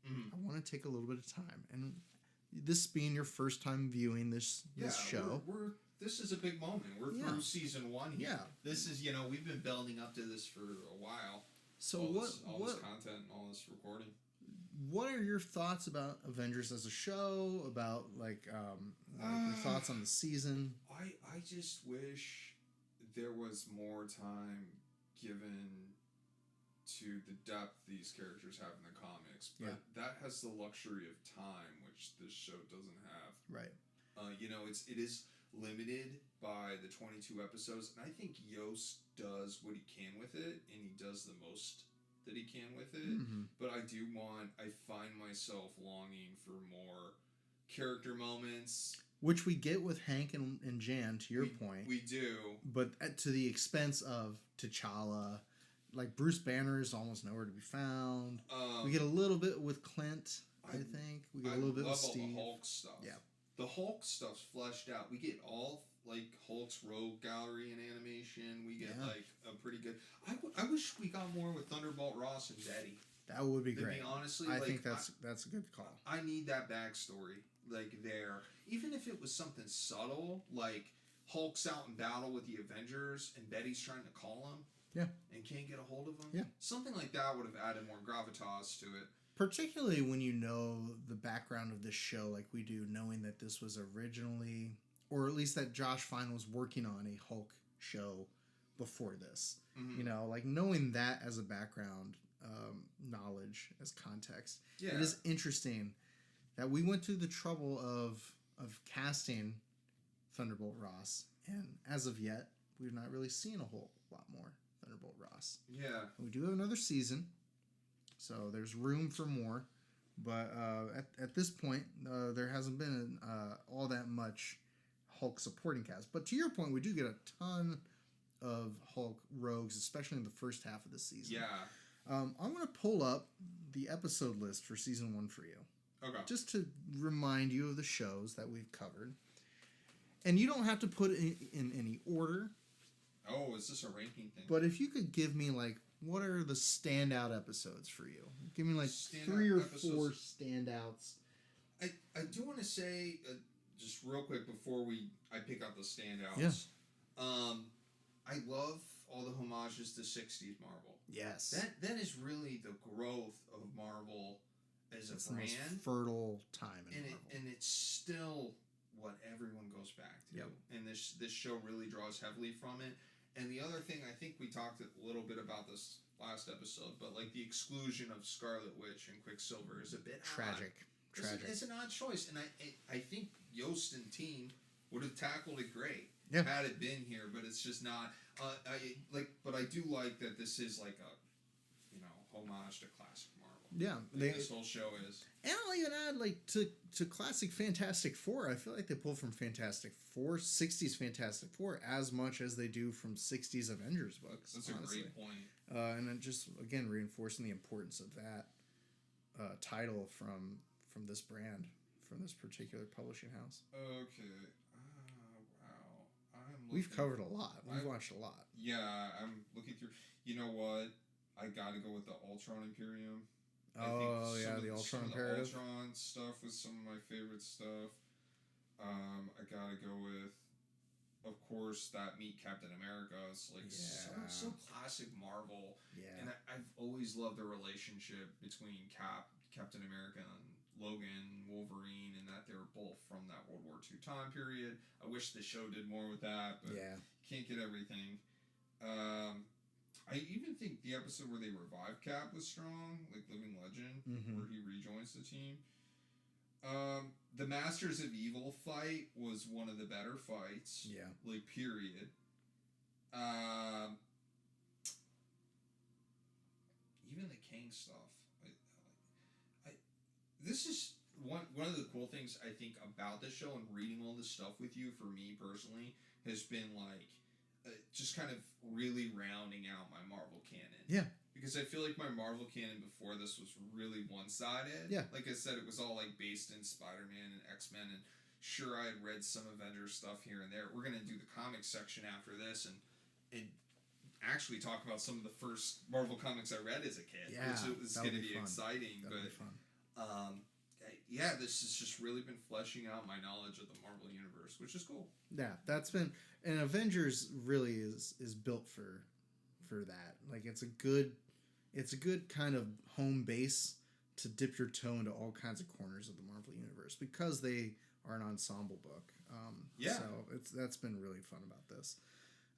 I want to take a little bit of time, and this being your first time viewing this show, this is a big moment. We're through season 1 here. Yeah, this is we've been building up to this for a while. So all this content, all this recording. What are your thoughts about Avengers as a show? About your thoughts on the season? I just wish there was more time given to the depth these characters have in the comics, but that has the luxury of time, which this show doesn't have. Right. It is limited by the 22 episodes, and I think Yost does what he can with it, and he does the most that he can with it. Mm-hmm. But I find myself longing for more character moments, which we get with Hank and Jan. To your point, we do, but to the expense of T'Challa. Like Bruce Banner is almost nowhere to be found. We get a little bit with Clint, I think. We get a little bit with Steve. The Hulk stuff. Yeah. The Hulk stuff's fleshed out. We get all like Hulk's rogue gallery in animation. We get like a pretty good. I wish we got more with Thunderbolt Ross and Betty. That would be great. I mean, honestly, I think that's a good call. I need that backstory, like there. Even if it was something subtle, like Hulk's out in battle with the Avengers and Betty's trying to call him. Yeah. And can't get a hold of him. Yeah. Something like that would have added more gravitas to it. Particularly when you know the background of this show like we do, knowing that this was originally, or at least that Josh Fine was working on a Hulk show before this. Mm-hmm. You know, like knowing that as a background knowledge, as context. Yeah. It is interesting that we went through the trouble of casting Thunderbolt Ross, and as of yet, we've not really seen a whole lot more Thunderbolt Ross. Yeah. We do have another season, so there's room for more. But at this point, there hasn't been all that much Hulk supporting cast. But to your point, we do get a ton of Hulk rogues, especially in the first half of the season. Yeah. I'm going to pull up the episode list for season 1 for you. Okay. Just to remind you of the shows that we've covered. And you don't have to put it in any order. Oh, is this a ranking thing? But if you could give me, like, what are the standout episodes for you? Give me, like, Standout 3 or episodes. 4 standouts. I do want to say, just real quick before I pick out the standouts. Yeah. I love all the homages to 60s Marvel. Yes. That is really the growth of Marvel as a brand. The most fertile time in Marvel. And it's still what everyone goes back to. Yep. And this show really draws heavily from it. And the other thing, I think we talked a little bit about this last episode, but like the exclusion of Scarlet Witch and Quicksilver is a bit tragic. Odd. It's an odd choice, and I think Yost and team would have tackled it great had it been here, but it's just not. But I do like that this is like a, homage to classic Marvel. Yeah, This whole show is. And I'll even add, like, to classic Fantastic Four, I feel like they pull from Fantastic Four, 60s Fantastic Four, as much as they do from 60s Avengers books. That's honestly. a great point. And then just, again, reinforcing the importance of that title from this brand, from this particular publishing house. Okay. Wow. We've covered a lot. We've watched a lot. Yeah, I'm looking through. You know what? I gotta go with the Ultron Imperium. Oh, yeah, the Ultron Imperative. The Ultron stuff was some of my favorite stuff. I gotta go with, of course, that Meet Captain America. It's like so classic Marvel. Yeah. And I've always loved the relationship between Captain America and Logan, Wolverine, and that they were both from that World War II time period. I wish the show did more with that, but can't get everything. I even think the episode where they revived Cap was strong, like Living Legend, where he rejoins the team. The Masters of Evil fight was one of the better fights. Yeah. Like, period. Even the Kang stuff. This is one of the cool things I think about this show and reading all this stuff with you, for me personally, has been like, just kind of really rounding out my Marvel canon. Yeah. Because I feel like my Marvel canon before this was really one-sided. Yeah. Like I said, it was all like based in Spider-Man and X-Men, and sure, I had read some Avengers stuff here and there. We're going to do the comics section after this and actually talk about some of the first Marvel comics I read as a kid. Yeah, which is going to be fun. exciting. That'll but be fun. This has just really been fleshing out my knowledge of the Marvel universe, which is cool. Yeah, that's been, and Avengers really is built for that. Like, it's a good kind of home base to dip your toe into all kinds of corners of the Marvel universe, because they are an ensemble book. So that's been really fun about this.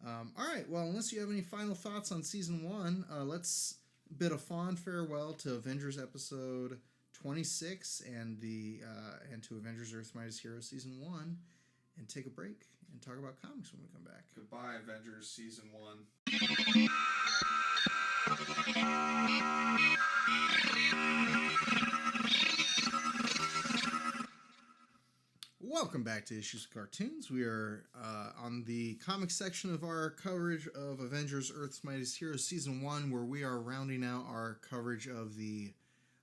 All right, well, unless you have any final thoughts on season 1, let's bid a fond farewell to Avengers episode 26 and to Avengers Earth's Mightiest Heroes season 1, and take a break and talk about comics when we come back. Goodbye, Avengers season 1. Welcome back to Issues with Cartoons. We are on the comic section of our coverage of Avengers Earth's Mightiest Heroes Season 1, where we are rounding out our coverage of the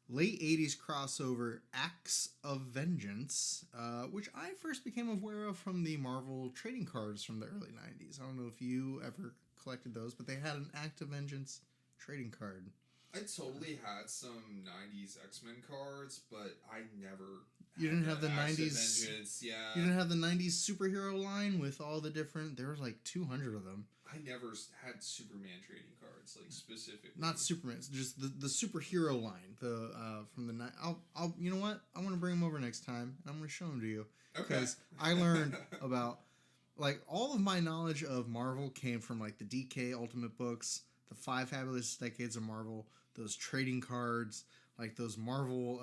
late 80s crossover Acts of Vengeance, which I first became aware of from the Marvel trading cards from the early 90s. I don't know if you ever collected those, but they had an Act of Vengeance trading card. I totally had some 90s X-Men cards, but I never... You didn't have the 90s... Vengeance, yeah. You didn't have the 90s superhero line with all the different... There were like 200 of them. I never had Superman trading cards, like, specifically. Not Superman, just the superhero line. The from the... I'll you know what? I want to bring them over next time, and I'm going to show them to you. Okay. Because I learned about... Like, all of my knowledge of Marvel came from, like, the DK Ultimate books, the 5 Fabulous Decades of Marvel, those trading cards, like those Marvel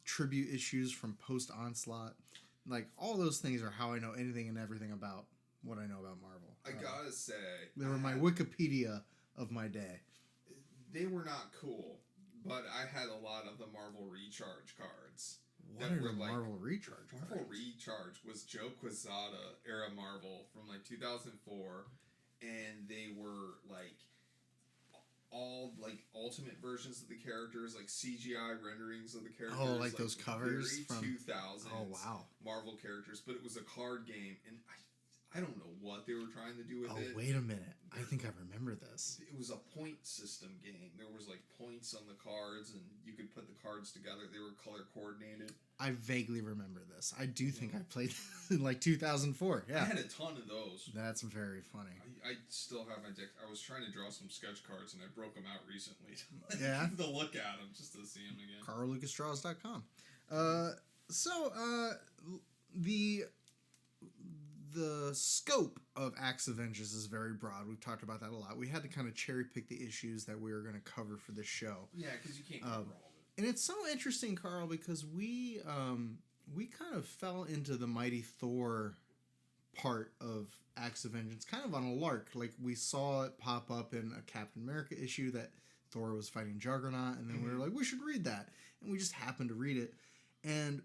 tribute issues from post-Onslaught. Like, all those things are how I know anything and everything about what I know about Marvel. I gotta say... They were my Wikipedia of my day. They were not cool, but I had a lot of the Marvel Recharge cards. What are the Marvel Recharge cards? Marvel Recharge was Joe Quesada era Marvel from, like, 2004, and they were, like... all like ultimate versions of the characters, like CGI renderings of the characters. Oh, like those covers very from 2000s. Oh wow, Marvel characters, but it was a card game, and I don't know what they were trying to do with it. Oh wait a minute, I think I remember this. It was a point system game. There was like points on the cards, and you could put the cards together. They were color coordinated. I vaguely remember this. I do think I played in like 2004. Yeah, I had a ton of those. That's very funny. I still have my deck. I was trying to draw some sketch cards, and I broke them out recently. Yeah, to look at them, just to see them again. carllucasdraws.com. The scope of Acts of Vengeance is very broad. We've talked about that a lot. We had to kind of cherry pick the issues that we were going to cover for this show. Yeah, because you can't cover all of it. And it's so interesting, Carl, because we kind of fell into the Mighty Thor part of Acts of Vengeance kind of on a lark. Like, we saw it pop up in a Captain America issue that Thor was fighting Juggernaut, and then we were like, we should read that. And we just happened to read it. And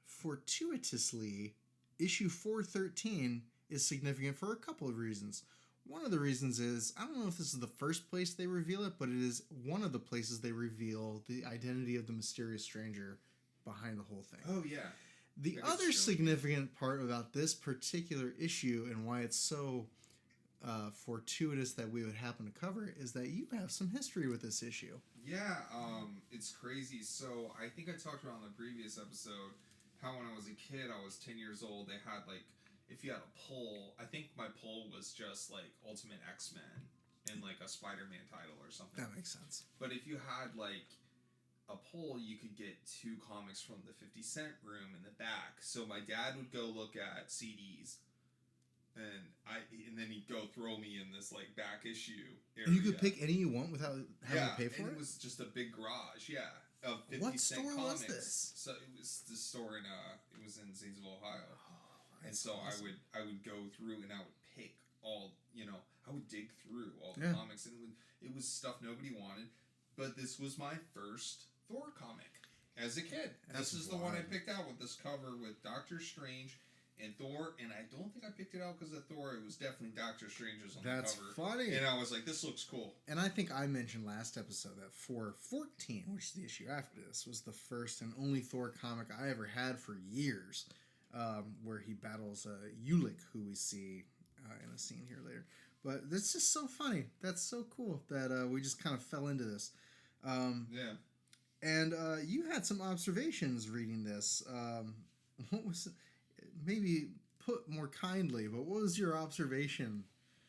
fortuitously, issue 413 is significant for a couple of reasons. One of the reasons is, I don't know if this is the first place they reveal it, but it is one of the places they reveal the identity of the mysterious stranger behind the whole thing. Oh, yeah. The other significant part about this particular issue and why it's so fortuitous that we would happen to cover it is that you have some history with this issue. Yeah, it's crazy. So I think I talked about in the previous episode how when I was a kid, I was 10 years old, they had like, if you had a pull, I think my pull was just like Ultimate X-Men and like a Spider-Man title or something. That makes sense. But if you had like a pull, you could get 2 comics from the 50 cent room in the back. So my dad would go look at CDs, and then he'd go throw me in this like back issue area. And you could pick any you want without having to pay for it? It was just a big garage, of 50 what cent store comics. was this? So it was the store in it was in Zanesville, Ohio. And so awesome. I would go through and I would pick all, I would dig through all the comics, and it was stuff nobody wanted. But this was my first Thor comic as a kid. This is the one I picked out with this cover with Doctor Strange and Thor, and I don't think I picked it out because of Thor. It was definitely Doctor Strange's on the cover. That's funny. And I was like, this looks cool. And I think I mentioned last episode that 414, which is the issue after this, was the first and only Thor comic I ever had for years, where he battles Ulick, who we see in a scene here later. But it's just so funny. That's so cool that we just kind of fell into this. Yeah. And you had some observations reading this. What was it? Maybe put more kindly, but what was your observation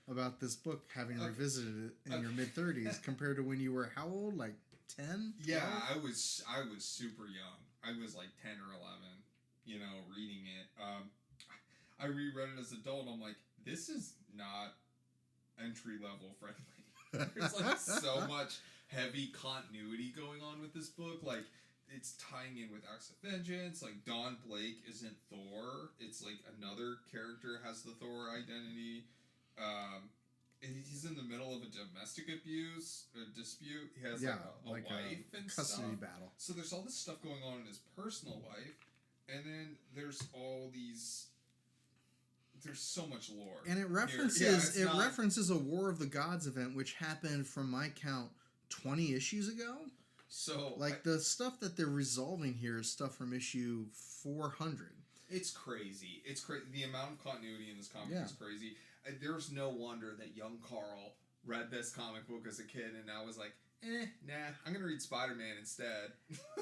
about this book, having revisited it in your mid-30s compared to when you were how old? Like 10? Yeah, I was super young. I was like 10 or 11, reading it. I reread it as an adult. I'm like, this is not entry-level friendly. There's like so much heavy continuity going on with this book. Like, it's tying in with Acts of Vengeance. Like, Don Blake isn't Thor. It's like another character has the Thor identity. He's in the middle of a domestic abuse dispute. He has a wife and custody stuff. battle. So there's all this stuff going on in his personal life, and then there's all these. There's so much lore, and it references references a War of the Gods event which happened, from my count, 20 issues ago. So like the stuff that they're resolving here is stuff from issue 400. It's crazy. It's crazy. The amount of continuity in this comic Yeah. is crazy. There's no wonder that young Carl read this comic book as a kid and now was like, nah, I'm gonna read Spider-Man instead.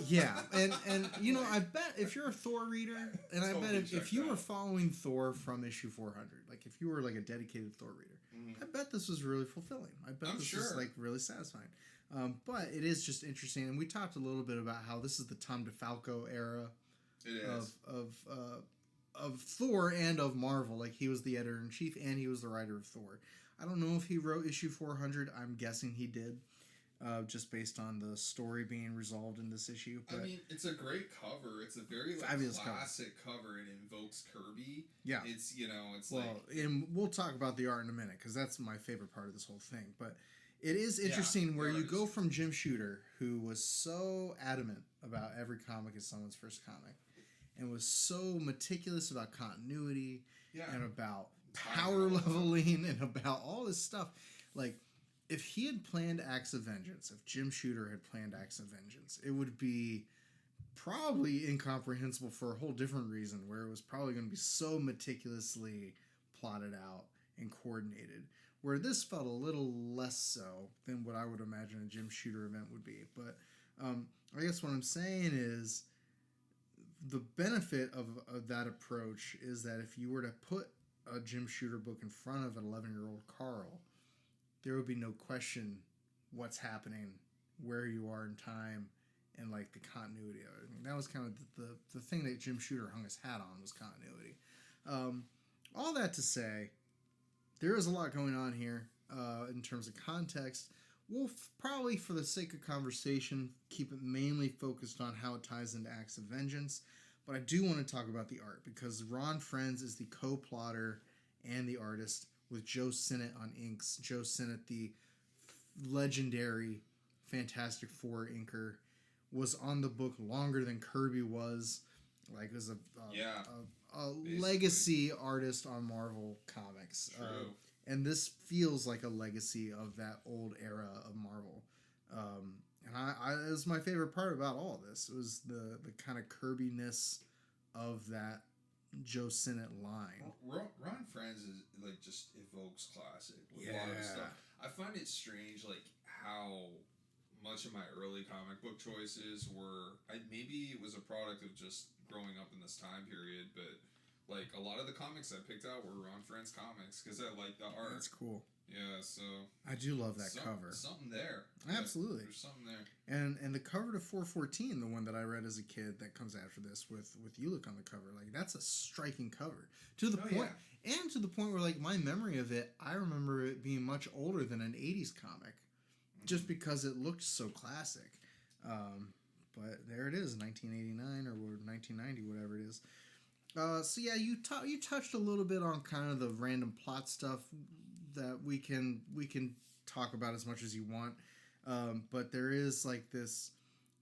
Yeah, and you know, I bet if you're a Thor reader, and I bet if you were following Thor from issue 400, like if you were like a dedicated Thor reader, I bet this was really fulfilling. I bet this was like really satisfying. But it is just interesting, and we talked a little bit about how this is the Tom DeFalco era of Thor and of Marvel. Like he was the editor-in-chief and he was the writer of Thor. I don't know if he wrote issue 400. I'm guessing he did. Just based on the story being resolved in this issue. But I mean, it's a great cover. It's a very classic cover. It invokes Kirby. Yeah. It's, it's and we'll talk about the art in a minute because that's my favorite part of this whole thing. But it is interesting where you go from Jim Shooter, who was so adamant about every comic as someone's first comic and was so meticulous about continuity and about power leveling and about all this stuff. Like, if he had planned Acts of Vengeance, if Jim Shooter had planned Acts of Vengeance, it would be probably incomprehensible for a whole different reason, where it was probably going to be so meticulously plotted out and coordinated, where this felt a little less so than what I would imagine a Jim Shooter event would be. But I guess what I'm saying is the benefit of that approach is that if you were to put a Jim Shooter book in front of an 11-year-old Carl, there would be no question what's happening, where you are in time, and like the continuity of it. I mean, that was kind of the thing that Jim Shooter hung his hat on, was continuity. All that to say, there is a lot going on here in terms of context. We'll probably, for the sake of conversation, keep it mainly focused on how it ties into Acts of Vengeance. But I do want to talk about the art, because Ron Frenz is the co-plotter and the artist, with Joe Sinnott on inks. Joe Sinnott, the legendary Fantastic Four inker, was on the book longer than Kirby was. Like, was a legacy artist on Marvel Comics. True. And this feels like a legacy of that old era of Marvel. And it was my favorite part about all of this. It was the kind of Kirby-ness of that Joe Sinnott line. Ron Frenz is like just evokes classic with a lot of stuff. I find it strange, like how much of my early comic book choices were. Maybe it was a product of just growing up in this time period, but like a lot of the comics I picked out were Ron Frenz comics because I like the art. That's cool. Yeah, so I do love that cover. Something there. Absolutely. There's something there. And the cover to 414, the one that I read as a kid that comes after this with Ulick on the cover, like that's a striking cover. To the point and to the point where like my memory of it, I remember it being much older than an 80s comic. Just because it looked so classic. But there it is, 1989 or 1990, whatever it is. So yeah, you touched a little bit on kind of the random plot stuff that we can talk about as much as you want, but there is like this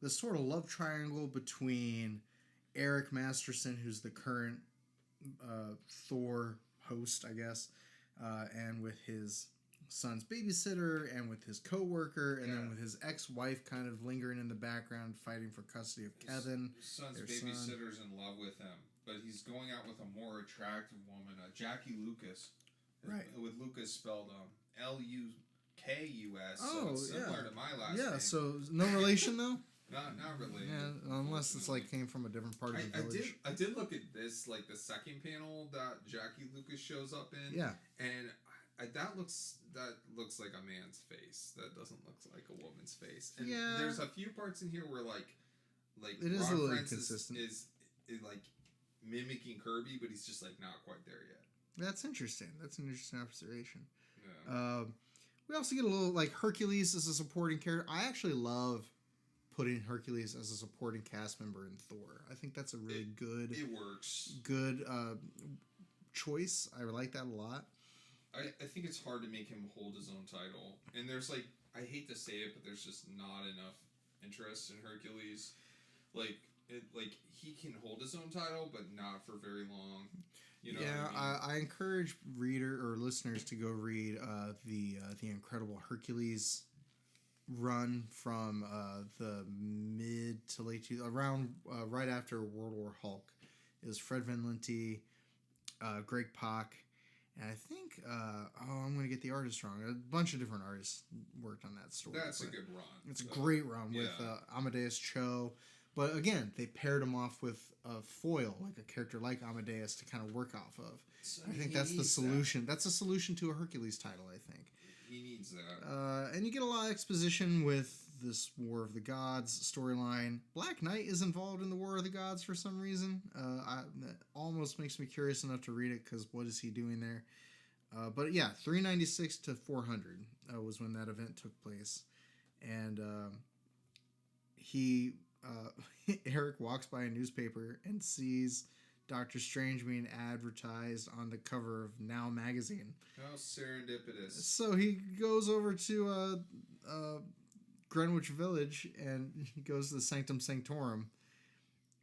sort of love triangle between Eric Masterson, who's the current Thor host, I guess, and with his son's babysitter, and with his co-worker, and then with his ex-wife kind of lingering in the background, fighting for custody of Kevin. His son's babysitter's in love with him, but he's going out with a more attractive woman, Jackie Lucas. Right. With Lucas spelled Lukus. Oh, so it's similar to my last name. Yeah, so no relation though? Not really. Yeah, unless it's like came from a different part of the village. I did look at this, like the second panel that Jackie Lucas shows up in. Yeah. And that looks like a man's face. That doesn't look like a woman's face. And there's a few parts in here where like it is a little Ron Frenz inconsistent. Is like mimicking Kirby, but he's just like not quite there yet. That's interesting. That's an interesting observation. Yeah. We also get a little like Hercules as a supporting character. I actually love putting Hercules as a supporting cast member in Thor. I think that's a really good. It works. Good choice. I like that a lot. I think it's hard to make him hold his own title, and there's like, I hate to say it, but there's just not enough interest in Hercules. Like he can hold his own title, but not for very long. You know what I mean? I encourage reader or listeners to go read the Incredible Hercules run from the mid to late around right after World War Hulk. It was Fred Van Lente, Greg Pak, and I think I'm going to get the artist wrong. A bunch of different artists worked on that story. That's a good run. It's a great run with Amadeus Cho. But again, they paired him off with a foil, like a character like Amadeus, to kind of work off of. So I think that's the solution. That's a solution to a Hercules title, I think. He needs that. And you get a lot of exposition with this War of the Gods storyline. Black Knight is involved in the War of the Gods for some reason. That almost makes me curious enough to read it, because what is he doing there? But yeah, 396 to 400 was when that event took place. And Eric walks by a newspaper and sees Doctor Strange being advertised on the cover of Now magazine. How serendipitous. So he goes over to Greenwich Village and he goes to the Sanctum Sanctorum.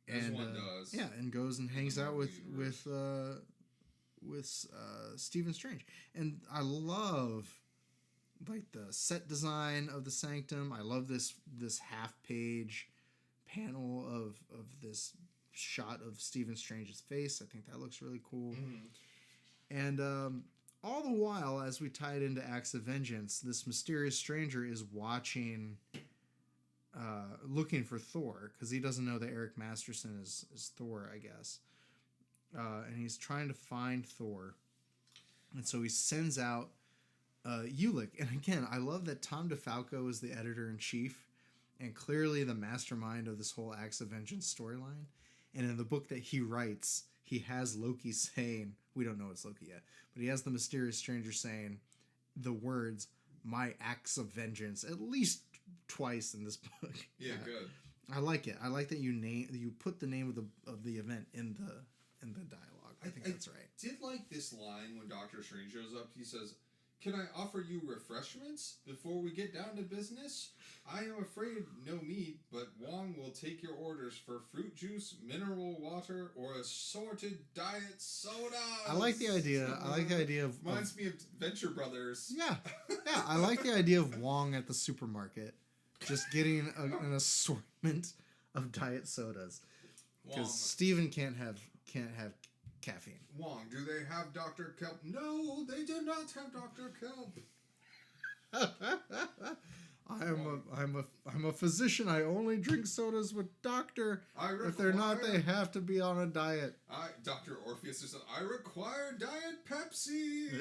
As one does. Yeah, and goes and hangs out with Stephen Strange. And I love like the set design of the Sanctum. I love this half-page panel of this shot of Stephen Strange's face. I think that looks really cool. Mm-hmm. And all the while, as we tie it into Acts of Vengeance, this mysterious stranger is watching, looking for Thor, because he doesn't know that Eric Masterson is Thor, I guess. And he's trying to find Thor. And so he sends out Ulick. And again, I love that Tom DeFalco is the editor-in-chief and clearly the mastermind of this whole Acts of Vengeance storyline. And in the book that he writes, he has Loki saying, we don't know it's Loki yet, but he has the mysterious stranger saying the words, "My acts of vengeance," at least twice in this book. Yeah, good. I like it. I like that you put the name of the event in the dialogue. I think that's right. I did like this line when Doctor Strange shows up. He says, "Can I offer you refreshments before we get down to business? I am afraid no meat, but Wong will take your orders for fruit juice, mineral water, or assorted diet soda." I like the idea. Reminds me of Venture Brothers. Yeah. I like the idea of Wong at the supermarket, just getting an assortment of diet sodas, because Steven can't have caffeine. Wong, do they have Dr. Kelp? No, they do not have Dr. Kelp. I'm a physician. I only drink sodas with doctor. If they're not, they have to be on a diet. Dr. Orpheus says, "I require Diet Pepsi."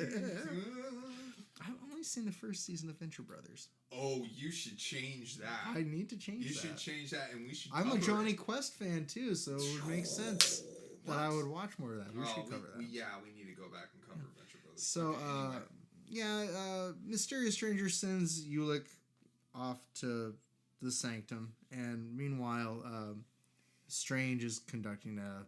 I've only seen the first season of Venture Brothers. Oh, you should change that. I need to change that. You should change that, and we should. I'm a Johnny Quest fan too, so it would make sense that I would watch more of that. We should cover that. We need to go back and cover Venture Brothers. So, anyway. Mysterious Stranger sends Ulick off to the Sanctum, and meanwhile, Strange is conducting a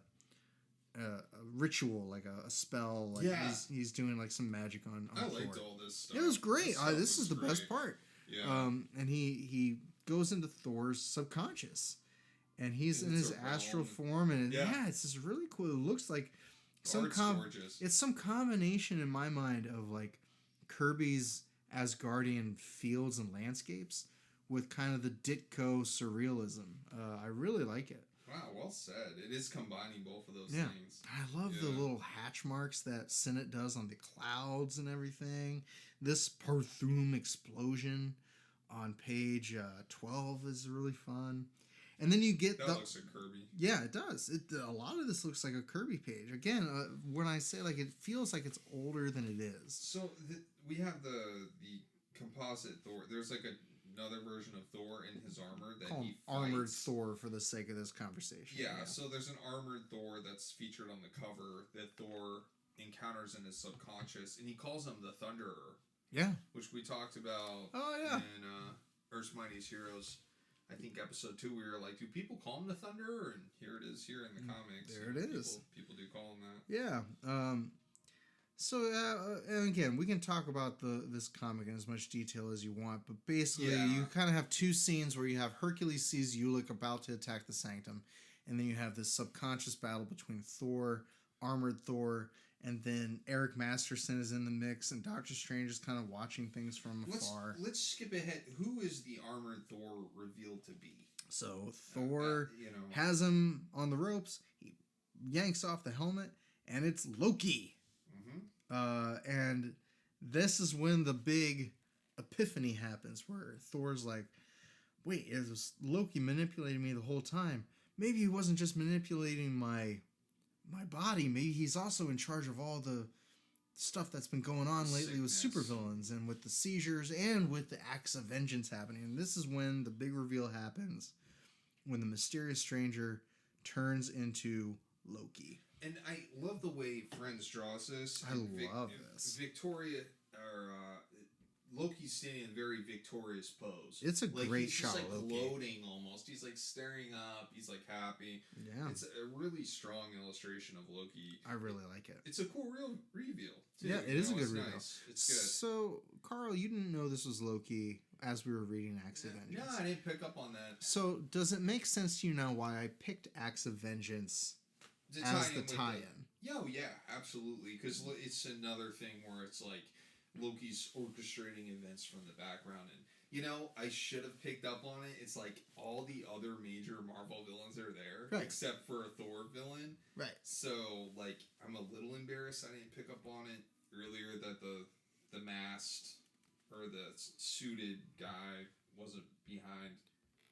ritual, like a spell. Like he's doing like some magic on I Thor. liked all this stuff. It was great. This is the best part. Yeah. And he goes into Thor's subconscious, and he's in his astral form, and it's just really cool. It looks like it's some combination in my mind of like Kirby's Asgardian fields and landscapes with kind of the Ditko surrealism. I really like it. Wow, well said. It is combining both of those things. I love the little hatch marks that Sinnott does on the clouds and everything. This Parthum explosion on page 12 is really fun. And then you get that looks like Kirby. Yeah, it does. A lot of this looks like a Kirby page. Again, when I say like it feels like it's older than it is. So we have the composite Thor. There's like another version of Thor in his armor that he fights. Armored Thor for the sake of this conversation. Yeah, so there's an armored Thor that's featured on the cover that Thor encounters in his subconscious, and he calls him the Thunderer. Yeah. Which we talked about in Earth's Mightiest Heroes. I think episode 2 we were like, do people call him the Thunderer? And here it is here in the comics. There it is. People do call him that. Yeah. So, and again, we can talk about this comic in as much detail as you want, but basically you kind of have two scenes where you have Hercules sees Ulick about to attack the Sanctum, and then you have this subconscious battle between Thor, armored Thor, And then Eric Masterson is in the mix, and Doctor Strange is kind of watching things from afar. Let's skip ahead. Who is the armored Thor revealed to be? So Thor has him on the ropes. He yanks off the helmet, and it's Loki. Mm-hmm. And this is when the big epiphany happens, where Thor's like, wait, it was Loki manipulating me the whole time. Maybe he wasn't just manipulating my body. Maybe he's also in charge of all the stuff that's been going on lately with supervillains and with the seizures and with the acts of vengeance happening. And this is when the big reveal happens, when the mysterious stranger turns into Loki. And I love the way Friends draws this. I love this. Victoria, or Loki's standing in a very victorious pose. It's a great shot. He's just like gloating almost. He's like staring up. He's like happy. Yeah. It's a really strong illustration of Loki. I really like it. It's a cool reveal, too. Yeah, it is a good reveal. Nice. It's good. So, Carl, you didn't know this was Loki as we were reading Acts of Vengeance. No, I didn't pick up on that. So, does it make sense to you now why I picked Acts of Vengeance as the tie-in? Oh, yeah, absolutely. Because it's another thing where it's like Loki's orchestrating events from the background. And, I should have picked up on it. It's like all the other major Marvel villains are there, right, except for a Thor villain. Right. So, like, I'm a little embarrassed I didn't pick up on it earlier that the masked or the suited guy wasn't behind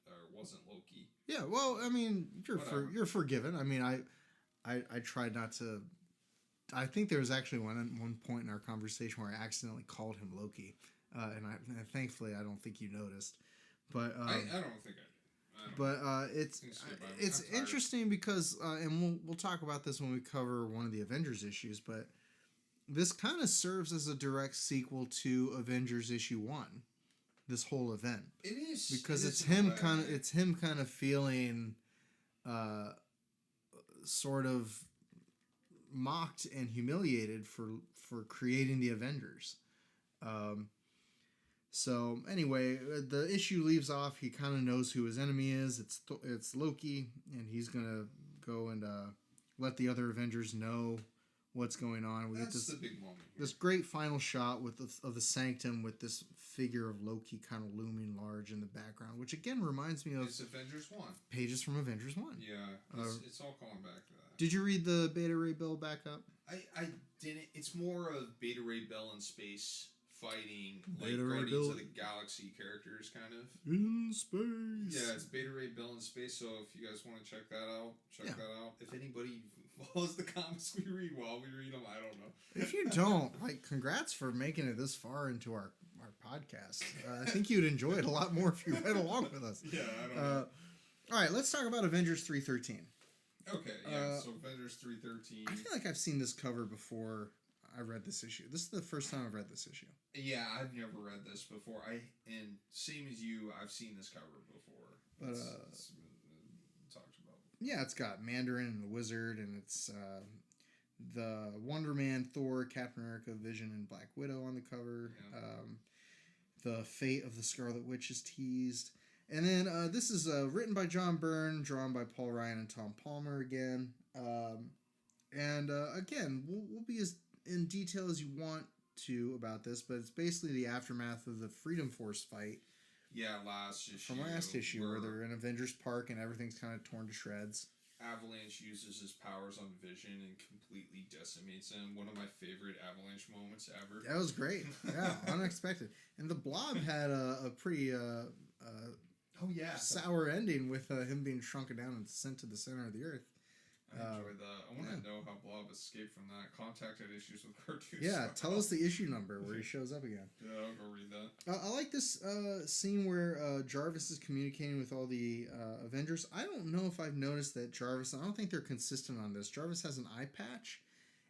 or wasn't Loki. Yeah, well, I mean, you're forgiven. I mean, I tried not to. I think there was actually one point in our conversation where I accidentally called him Loki, and thankfully I don't think you noticed. But I don't think I did. But it's interesting because and we'll talk about this when we cover one of the Avengers issues, but this kind of serves as a direct sequel to Avengers issue 1. This whole event. It is because it's him kind of feeling sort of mocked and humiliated for creating the Avengers. So anyway, the issue leaves off. He kind of knows who his enemy is. It's Loki, and he's gonna go and let the other Avengers know what's going on. We get the big moment here. This great final shot of the Sanctum with this figure of Loki kind of looming large in the background, which again reminds me of Avengers 1. Pages from Avengers 1. Yeah, it's all calling back to that. Did you read the Beta Ray Bill backup? I didn't. It's more of Beta Ray Bill in space fighting like Beta Ray Guardians Bill of the Galaxy characters, kind of. In space. Yeah, it's Beta Ray Bill in space. So if you guys want to check that out, check that out. If anybody follows the comics we read while we read them, I don't know. If you don't, congrats for making it this far into our podcast. I think you'd enjoy it a lot more if you read along with us. Yeah, I don't know. All right, let's talk about Avengers 313. Okay, yeah, so Avengers 313. I feel like I've seen this cover before I read this issue. This is the first time I've read this issue. Yeah, I've never read this before. And same as you, I've seen this cover before. But it's been talked about before. Yeah, it's got Mandarin and the Wizard, and it's the Wonder Man, Thor, Captain America, Vision, and Black Widow on the cover. Yeah. The fate of the Scarlet Witch is teased. And then this is written by John Byrne, drawn by Paul Ryan and Tom Palmer again. Again, we'll be as in detail as you want to about this, but it's basically the aftermath of the Freedom Force fight. Yeah, last issue. Where they're in Avengers Park and everything's kind of torn to shreds. Avalanche uses his powers on Vision and completely decimates him. One of my favorite Avalanche moments ever. That was great. Yeah, unexpected. And the Blob had a pretty sour ending with him being shrunken down and sent to the center of the earth. I enjoyed that. I want to know how Blob escaped from that. Contacted IssuesWithCartoons. Yeah, tell us the issue number where he shows up again. Yeah, I'll go read that. I like this scene where Jarvis is communicating with all the Avengers. I don't know if I've noticed that Jarvis, I don't think they're consistent on this. Jarvis has an eye patch,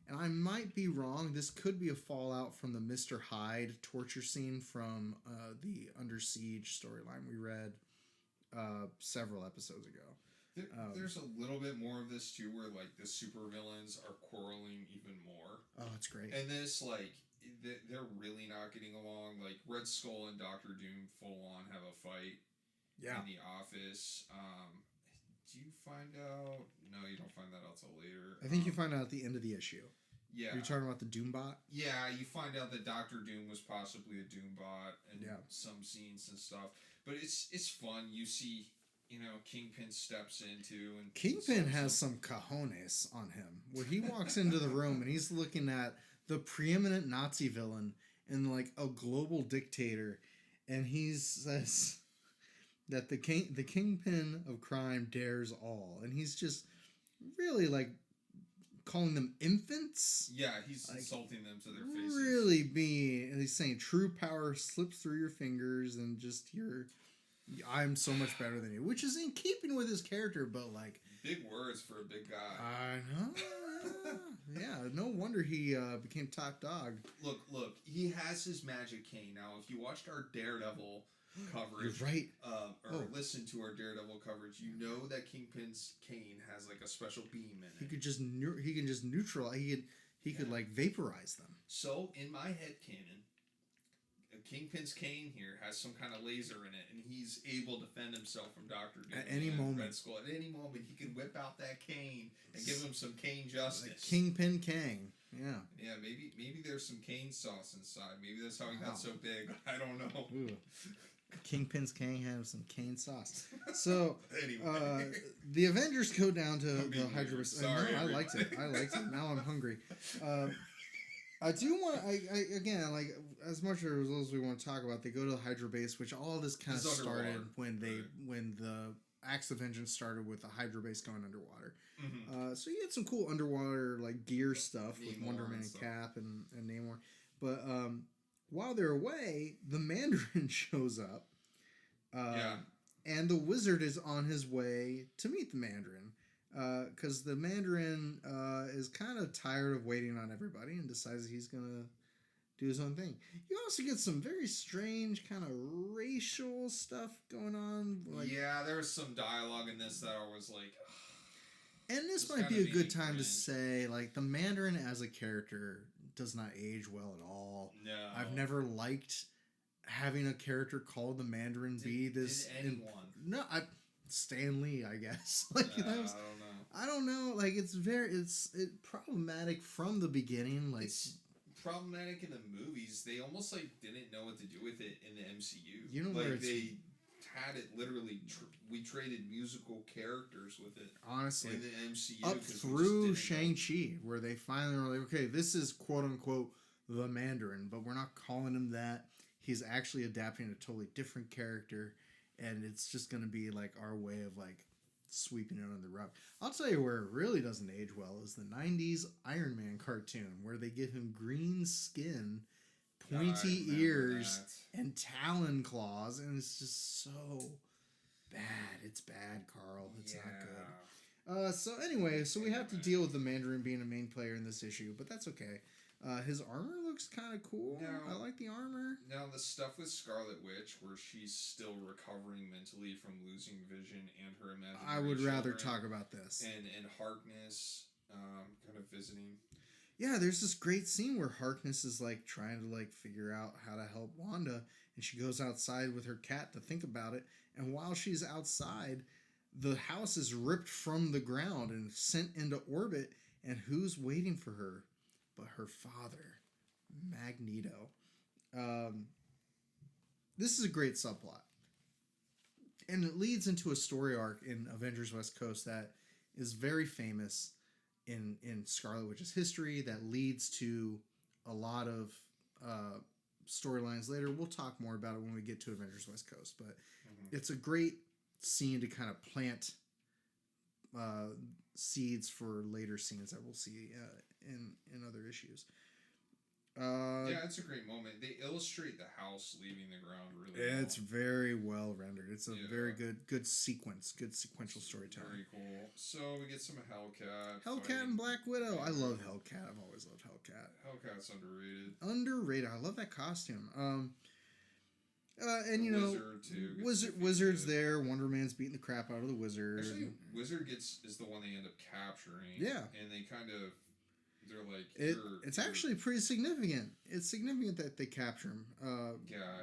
and I might be wrong. This could be a fallout from the Mr. Hyde torture scene from the Under Siege storyline we read several episodes ago. There's a little bit more of this too, where like the supervillains are quarreling even more. Oh, it's great. And this, like, they're really not getting along. Like Red Skull and Doctor Doom full on have a fight. Yeah. In the office. Do you find out? No, you don't find that out till later. I think you find out at the end of the issue. Yeah. Are you talking about the Doombot? Yeah, you find out that Doctor Doom was possibly a Doombot and some scenes and stuff. But it's fun. You see, Kingpin steps into and Kingpin has some cojones on him. Where he walks into the room and he's looking at the preeminent Nazi villain and like a global dictator, and he says that the kingpin of crime dares all, and he's just really like calling them infants. Yeah, he's like, insulting them to their faces. Really he's saying true power slips through your fingers and just I'm so much better than you, which is in keeping with his character, but like big words for a big guy. I know. Yeah, no wonder he became top dog. Look, he has his magic cane. Now, if you watched our Daredevil coverage, you're right. Listen to our Daredevil coverage, you know that Kingpin's cane has like a special beam in it. He could just neutralize. He could like vaporize them. So in my head canon, Kingpin's cane here has some kind of laser in it, and he's able to defend himself from Doctor Doom at any moment. Red Skull. At any moment, he can whip out that cane and give him some cane justice. Like Kingpin Kang. Yeah. Yeah, maybe there's some cane sauce inside. Maybe that's how he got so big. I don't know. Ooh. Kingpin's Kang has some cane sauce. So, anyway. The Avengers go down to the Hydra Base. Sorry, I liked it. Now I'm hungry. I do want. I again, like as much as we want to talk about, they go to the Hydra Base, which all this kind of started when the Acts of Vengeance started with the Hydra Base going underwater. Mm-hmm. So you had some cool underwater like gear stuff with Wonder Man and Cap and Namor, but while they're away, the Mandarin shows up. And the Wizard is on his way to meet the Mandarin. Because the Mandarin is kind of tired of waiting on everybody and decides he's going to do his own thing. You also get some very strange kind of racial stuff going on. Like, yeah, there was some dialogue in this that I was like... And this might be a good time to say, like, the Mandarin as a character does not age well at all. No. I've never liked having a character called the Mandarin be this... Did anyone? Stan Lee, I guess. Like I don't know. I don't know. Like it's problematic from the beginning. Like it's problematic in the movies. They almost like didn't know what to do with it in the MCU. You know, like they had it literally. We traded musical characters with it. Honestly, in the MCU up through Shang-Chi, where they finally were like, okay, this is quote unquote the Mandarin, but we're not calling him that. He's actually adapting a totally different character. And it's just going to be like our way of like sweeping it under the rug. I'll tell you where it really doesn't age well is the 90s Iron Man cartoon where they give him green skin, pointy ears, and talon claws. And it's just so bad. It's bad, Carl. It's not good. So anyway, we have to deal with the Mandarin being a main player in this issue, but that's okay. His armor looks kind of cool. I like the armor. Now, the stuff with Scarlet Witch, where she's still recovering mentally from losing vision and her imaginary I would rather talk about this. And Harkness kind of visiting. Yeah, there's this great scene where Harkness is like trying to like figure out how to help Wanda, and she goes outside with her cat to think about it. And while she's outside, the house is ripped from the ground and sent into orbit. And who's waiting for her? But her father, Magneto. This is a great subplot. And it leads into a story arc in Avengers West Coast that is very famous in Scarlet Witch's history that leads to a lot of storylines later. We'll talk more about it when we get to Avengers West Coast. But it's a great scene to kind of plant seeds for later scenes that we'll see in other issues. Yeah, it's a great moment. They illustrate the house leaving the ground really well. It's very well rendered. It's a very good sequence, good sequential storytelling. Very cool. So we get some Hellcat. Hellcat and Black Widow. I love Hellcat. I've always loved Hellcat. Hellcat's underrated. Underrated. I love that costume. And you know, Wizard's there. Wonder Man's beating the crap out of the Wizard. Actually, Wizard is the one they end up capturing. Yeah, and they kind of they're like it's actually pretty significant. It's significant that they capture him.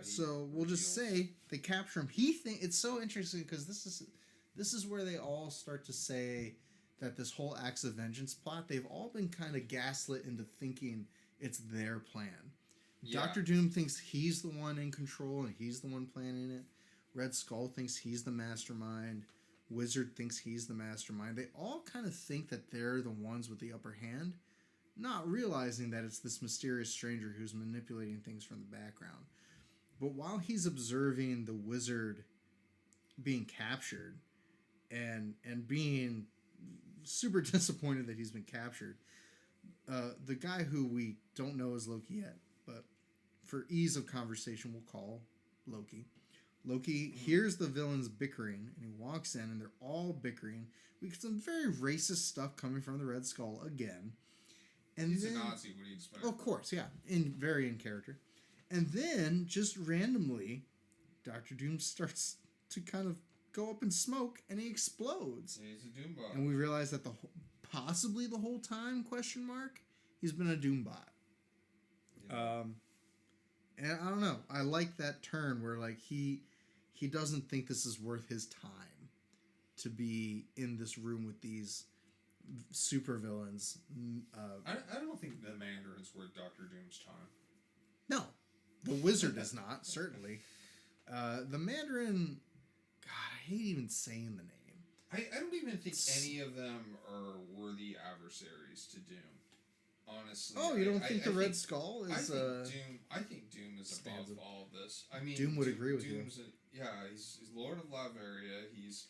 So we'll just say they capture him. It's so interesting because this is where they all start to say that this whole Acts of Vengeance plot, they've all been kind of gaslit into thinking it's their plan. Yeah. Doctor Doom thinks he's the one in control and he's the one planning it. Red Skull thinks he's the mastermind. Wizard thinks he's the mastermind. They all kind of think that they're the ones with the upper hand, not realizing that it's this mysterious stranger who's manipulating things from the background. But while he's observing the Wizard being captured and being super disappointed that he's been captured, the guy who we don't know is Loki yet, but for ease of conversation, we'll call Loki. Loki hears the villains bickering, and he walks in, and they're all bickering. We get some very racist stuff coming from the Red Skull again. And he's then, a Nazi. What do you expect? of course, yeah, very in character. And then, just randomly, Doctor Doom starts to kind of go up in smoke, and he explodes. Yeah, he's a Doombot. And we realize that possibly the whole time, he's been a Doombot. Yeah. And I don't know. I like that turn where like he doesn't think this is worth his time to be in this room with these super villains. I don't think the Mandarin's worth Doctor Doom's time. No, the Wizard is not, certainly. The Mandarin, God, I hate even saying the name. I don't even think any of them are worthy adversaries to Doom. Honestly. Oh, you don't think the Red Skull is? I think Doom is above all of this. I mean, Doom would agree with you. He's Lord of Latveria. He's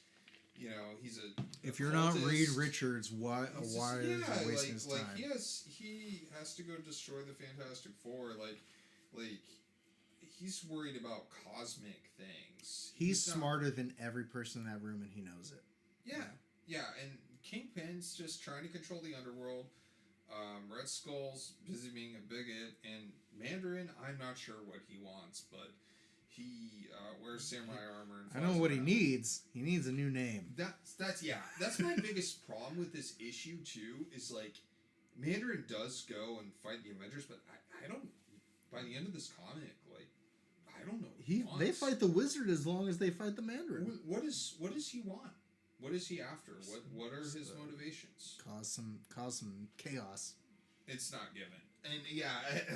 a. If you're not Reed Richards, why is he wasting his time? He has to go destroy the Fantastic Four. He's worried about cosmic things. He's smarter than every person in that room, and he knows it. Yeah, and Kingpin's just trying to control the underworld. Red Skull's busy being a bigot, and Mandarin, I'm not sure what he wants, but he wears samurai armor. And I know what he needs. He needs a new name. That's my biggest problem with this issue too. Is like Mandarin does go and fight the Avengers, but I don't. By the end of this comic, I don't know what he wants. They fight the Wizard as long as they fight the Mandarin. What does he want? What is he after? What are his motivations? Cause some chaos. It's not given, and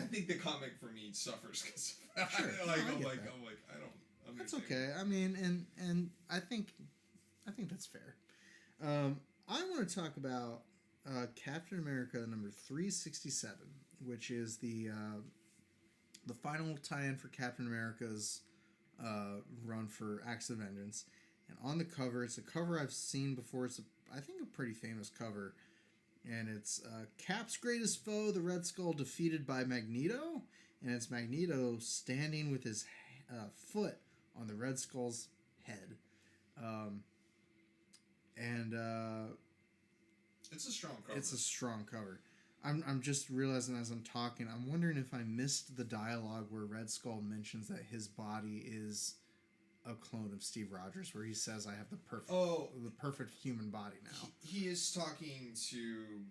I think the comic for me suffers because sure. I don't. That's okay. I mean, and I think that's fair. I want to talk about Captain America number 367, which is the final tie-in for Captain America's run for Acts of Vengeance. And on the cover, it's a cover I've seen before. It's, I think, a pretty famous cover. And it's Cap's greatest foe, the Red Skull, defeated by Magneto. And it's Magneto standing with his foot on the Red Skull's head. It's a strong cover. It's a strong cover. I'm just realizing as I'm talking, I'm wondering if I missed the dialogue where Red Skull mentions that his body is a clone of Steve Rogers, where he says, "I have the perfect human body now." He is talking to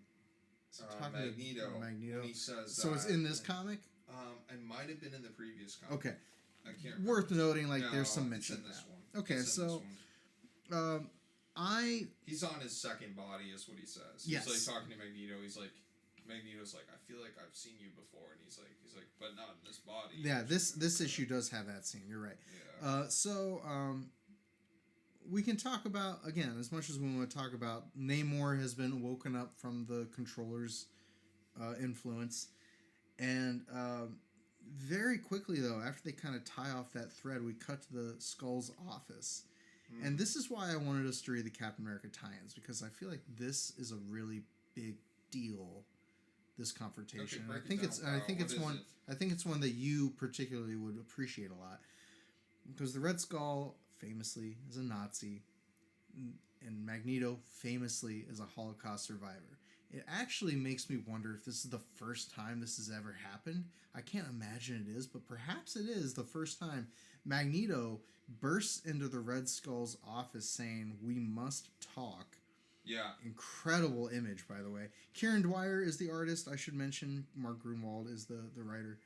Magneto. Magneto. When he says so. It's in this comic. It might have been in the previous comic. Okay. I can't remember. Worth noting, there's some mention of that. One. Okay, so he's on his second body, is what he says. Yes. He's talking to Magneto. He's like, Magneto's like, I feel like I've seen you before, and he's like, but not in this body. Yeah, this issue does have that scene. You're right. Yeah. We can talk about, again, as much as we want to talk about, Namor has been woken up from the Controller's influence, and very quickly though, after they kind of tie off that thread, we cut to the Skull's office. And this is why I wanted us to read the Captain America tie-ins, because I feel like this is a really big deal. This confrontation. Okay, I think it's one that you particularly would appreciate a lot, because the Red Skull famously is a Nazi, and Magneto famously is a Holocaust survivor. It actually makes me wonder if this is the first time this has ever happened. I can't imagine it is, but perhaps it is the first time Magneto bursts into the Red Skull's office saying, "We must talk." Yeah. Incredible image, by the way. Kieran Dwyer is the artist, I should mention. Mark Grunwald is the writer.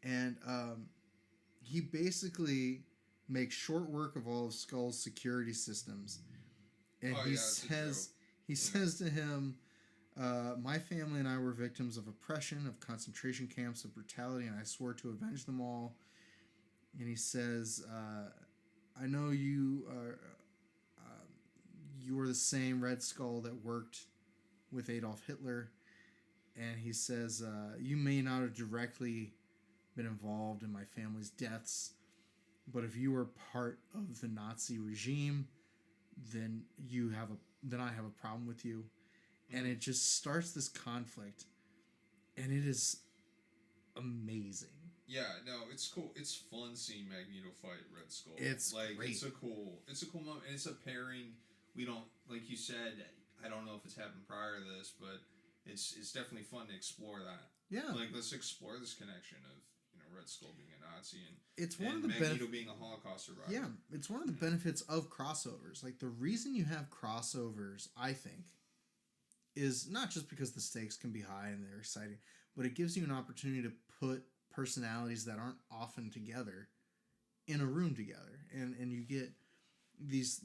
And he basically makes short work of all of Skull's security systems. And He says to him, my family and I were victims of oppression, of concentration camps, of brutality, and I swore to avenge them all. And he says, I know you were the same Red Skull that worked with Adolf Hitler. And he says, you may not have directly been involved in my family's deaths, but if you were part of the Nazi regime, then I have a problem with you. And it just starts this conflict, and it is amazing. Yeah, no, it's cool. It's fun seeing Magneto fight Red Skull. It's like great. It's a cool moment, and it's a pairing. We don't, like you said, I don't know if it's happened prior to this, but it's definitely fun to explore that. Yeah, like let's explore this connection of Red Skull being a Nazi and it's one of the Magneto being a Holocaust survivor. Yeah, it's one of the benefits of crossovers. Like the reason you have crossovers, I think, is not just because the stakes can be high and they're exciting, but it gives you an opportunity to put personalities that aren't often together in a room together, and you get these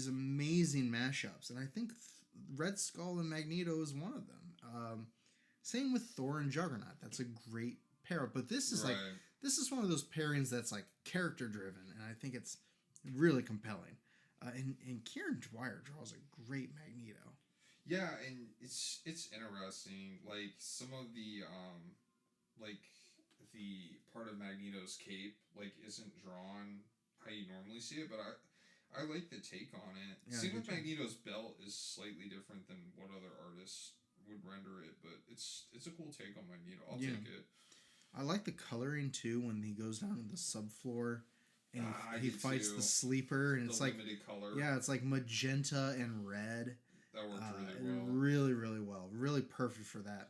amazing mashups. And I think Red Skull and Magneto is one of them. Same with Thor and Juggernaut. That's a great pair up. But this is this is one of those pairings that's like character driven, and I think it's really compelling. And Kieran Dwyer draws a great Magneto. Yeah, and it's interesting. Like some of the like the part of Magneto's cape isn't drawn how you normally see it, but I like the take on it. Yeah, Same with Magneto's belt is slightly different than what other artists would render it, but it's a cool take on Magneto. I'll take it. I like the coloring too when he goes down to the subfloor and he fights the sleeper, and it's like limited color. Yeah, it's like magenta and red. That worked really well. Really, really well. Really perfect for that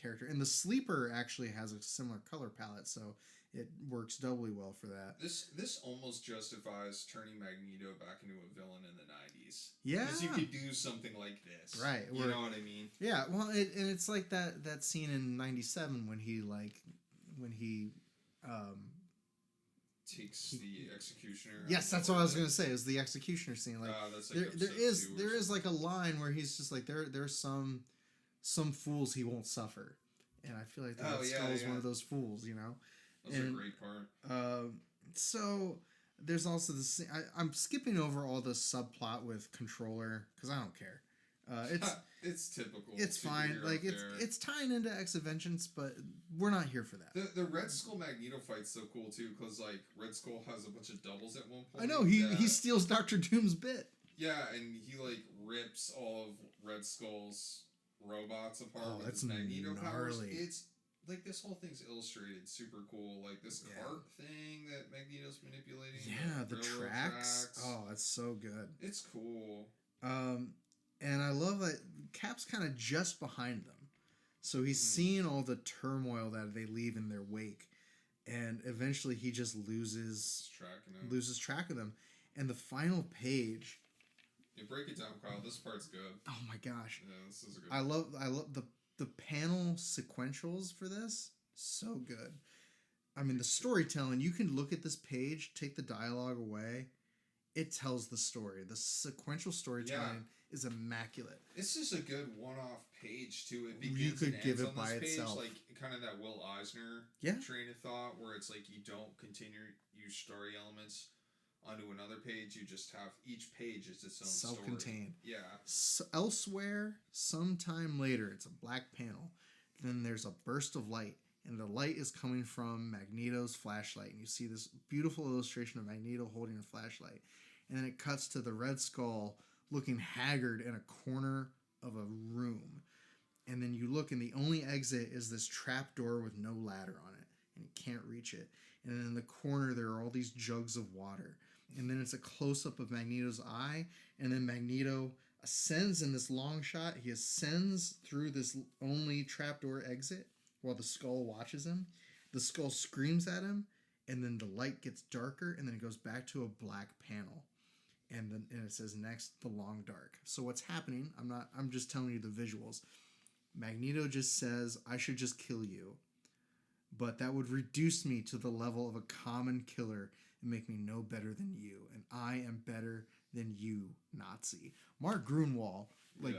character. And the sleeper actually has a similar color palette, so it works doubly well for that. This almost justifies turning Magneto back into a villain in the 90s. Yeah. Because you could do something like this. Right. You know what I mean? Yeah, well, and it's like that scene in 97 when he takes the executioner. Yes, that's what I was gonna say. Is the executioner scene like that's like there is like a line where he's just like there's some fools he won't suffer, and I feel like that Skull is one of those fools, you know. That's a great part. So there's also the scene. I'm skipping over all the subplot with Controller because I don't care. It's typical. It's fine. Like it's tying into X Vengeance, but we're not here for that. The Red Skull Magneto fight's so cool too, because like Red Skull has a bunch of doubles at one point. I know he steals Dr. Doom's bit. Yeah, and he like rips all of Red Skull's robots apart with his gnarly. Magneto powers. It's like this whole thing's illustrated super cool. Like this cart thing that Magneto's manipulating. Yeah, the tracks. Oh, that's so good. It's cool. And I love that Cap's kind of just behind them. So he's seeing all the turmoil that they leave in their wake. And eventually he just loses track of them. And the final page... You break it down, Kyle. This part's good. Oh my gosh. Yeah, this is good. I love the panel sequentials for this. So good. I mean, the storytelling, you can look at this page, take the dialogue away. It tells the story. The sequential storytelling is immaculate. It's just a good one-off page too. It begins you could and give ends it on by this itself, page, like kind of that Will Eisner train of thought, where it's like you don't continue use story elements onto another page. You just have each page is its own self-contained. Story. Yeah. So elsewhere, sometime later, it's a black panel. Then there's a burst of light, and the light is coming from Magneto's flashlight, and you see this beautiful illustration of Magneto holding a flashlight. And then it cuts to the Red Skull looking haggard in a corner of a room. And then you look, and the only exit is this trap door with no ladder on it, and you can't reach it. And then in the corner, there are all these jugs of water. And then it's a close-up of Magneto's eye, and then Magneto ascends in this long shot. He ascends through this only trapdoor exit while the Skull watches him. The Skull screams at him, and then the light gets darker, and then it goes back to a black panel. And then it says next, the long dark. So what's happening, I'm just telling you the visuals. Magneto just says, I should just kill you. But that would reduce me to the level of a common killer and make me no better than you. And I am better than you, Nazi. Mark Grunwald like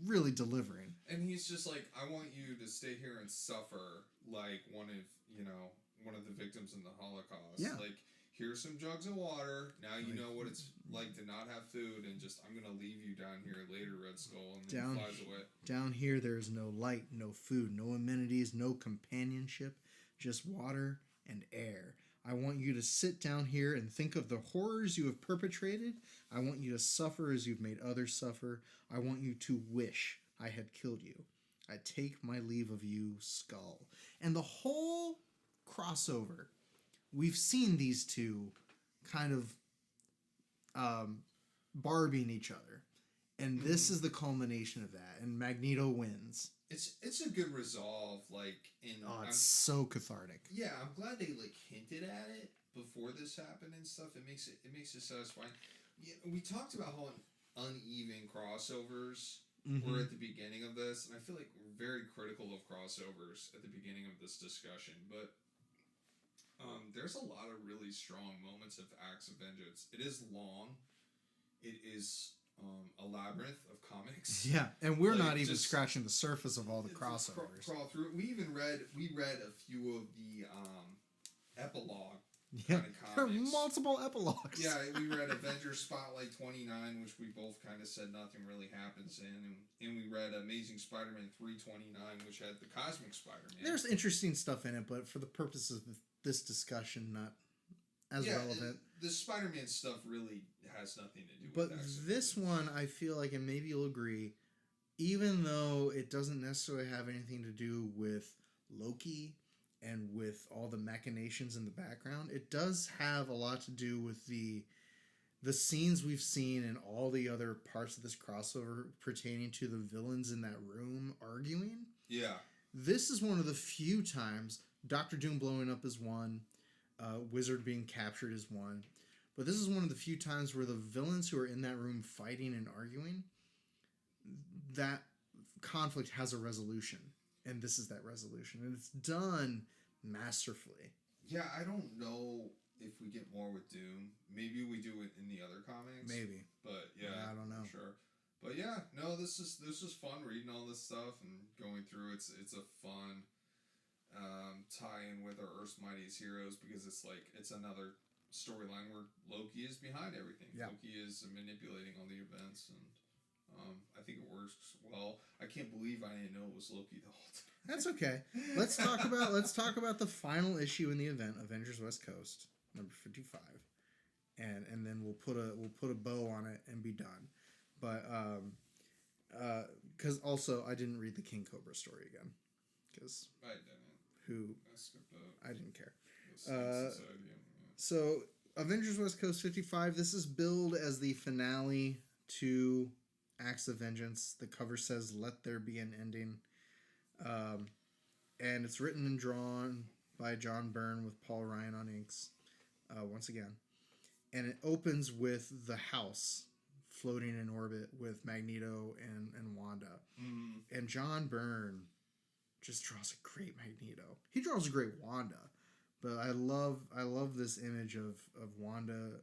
really delivering. And he's just like, I want you to stay here and suffer like one of the victims in the Holocaust. Yeah. Like, here's some jugs of water. Now you know what it's like to not have food, and just, I'm gonna leave you down here later, Red Skull. And then he flies away. Down here, there's no light, no food, no amenities, no companionship, just water and air. I want you to sit down here and think of the horrors you have perpetrated. I want you to suffer as you've made others suffer. I want you to wish I had killed you. I take my leave of you, Skull. And the whole crossover, we've seen these two kind of barbing each other. And this is the culmination of that. And Magneto wins. It's a good resolve, like it's so cathartic. Yeah, I'm glad they like hinted at it before this happened and stuff. It makes it satisfying. Yeah, we talked about how uneven crossovers were at the beginning of this, and I feel like we're very critical of crossovers at the beginning of this discussion. But there's a lot of really strong moments of Acts of Vengeance. It is long. It is a labyrinth of comics. Yeah, and we're not even scratching the surface of all the crossovers. Crawl through. We read a few of the epilogue Yeah, kind of there are comics. multiple epilogues. Yeah, we read Avengers Spotlight 29, which we both kind of said nothing really happens in, and we read Amazing Spider-Man 329, which had the Cosmic Spider-Man. There's interesting stuff in it, but for the purposes of this discussion, not as relevant. The Spider-Man stuff really has nothing to do but with that. This one, I feel like, and maybe you'll agree, even though it doesn't necessarily have anything to do with Loki and with all the machinations in the background, it does have a lot to do with the scenes we've seen in all the other parts of this crossover pertaining to the villains in that room arguing. Yeah. This is one of the few times, Doctor Doom blowing up is one, Wizard being captured is one, but this is one of the few times where the villains who are in that room fighting and arguing, that conflict has a resolution. And this is that resolution. And it's done masterfully. Yeah, I don't know if we get more with Doom. Maybe we do it in the other comics. Maybe. But yeah, I don't know. Sure. But yeah, no, this is fun reading all this stuff and going through. It's a fun tie-in with our Earth's Mightiest Heroes, because it's another storyline where Loki is behind everything. Yeah. Loki is manipulating all the events, and I think it works well. I can't believe I didn't know it was Loki the whole time. That's okay. Let's talk about the final issue in the event, Avengers West Coast, number 55, and then we'll put a bow on it and be done. But because also I didn't read the King Cobra story again, because I didn't. I skipped that. I didn't care. So Avengers West Coast 55. This is billed as the finale to Acts of Vengeance. The cover says, "Let there be an ending." And it's written and drawn by John Byrne with Paul Ryan on inks, once again. And it opens with the house floating in orbit with Magneto and Wanda. And John Byrne just draws a great Magneto. He draws a great Wanda. But I love this image of Wanda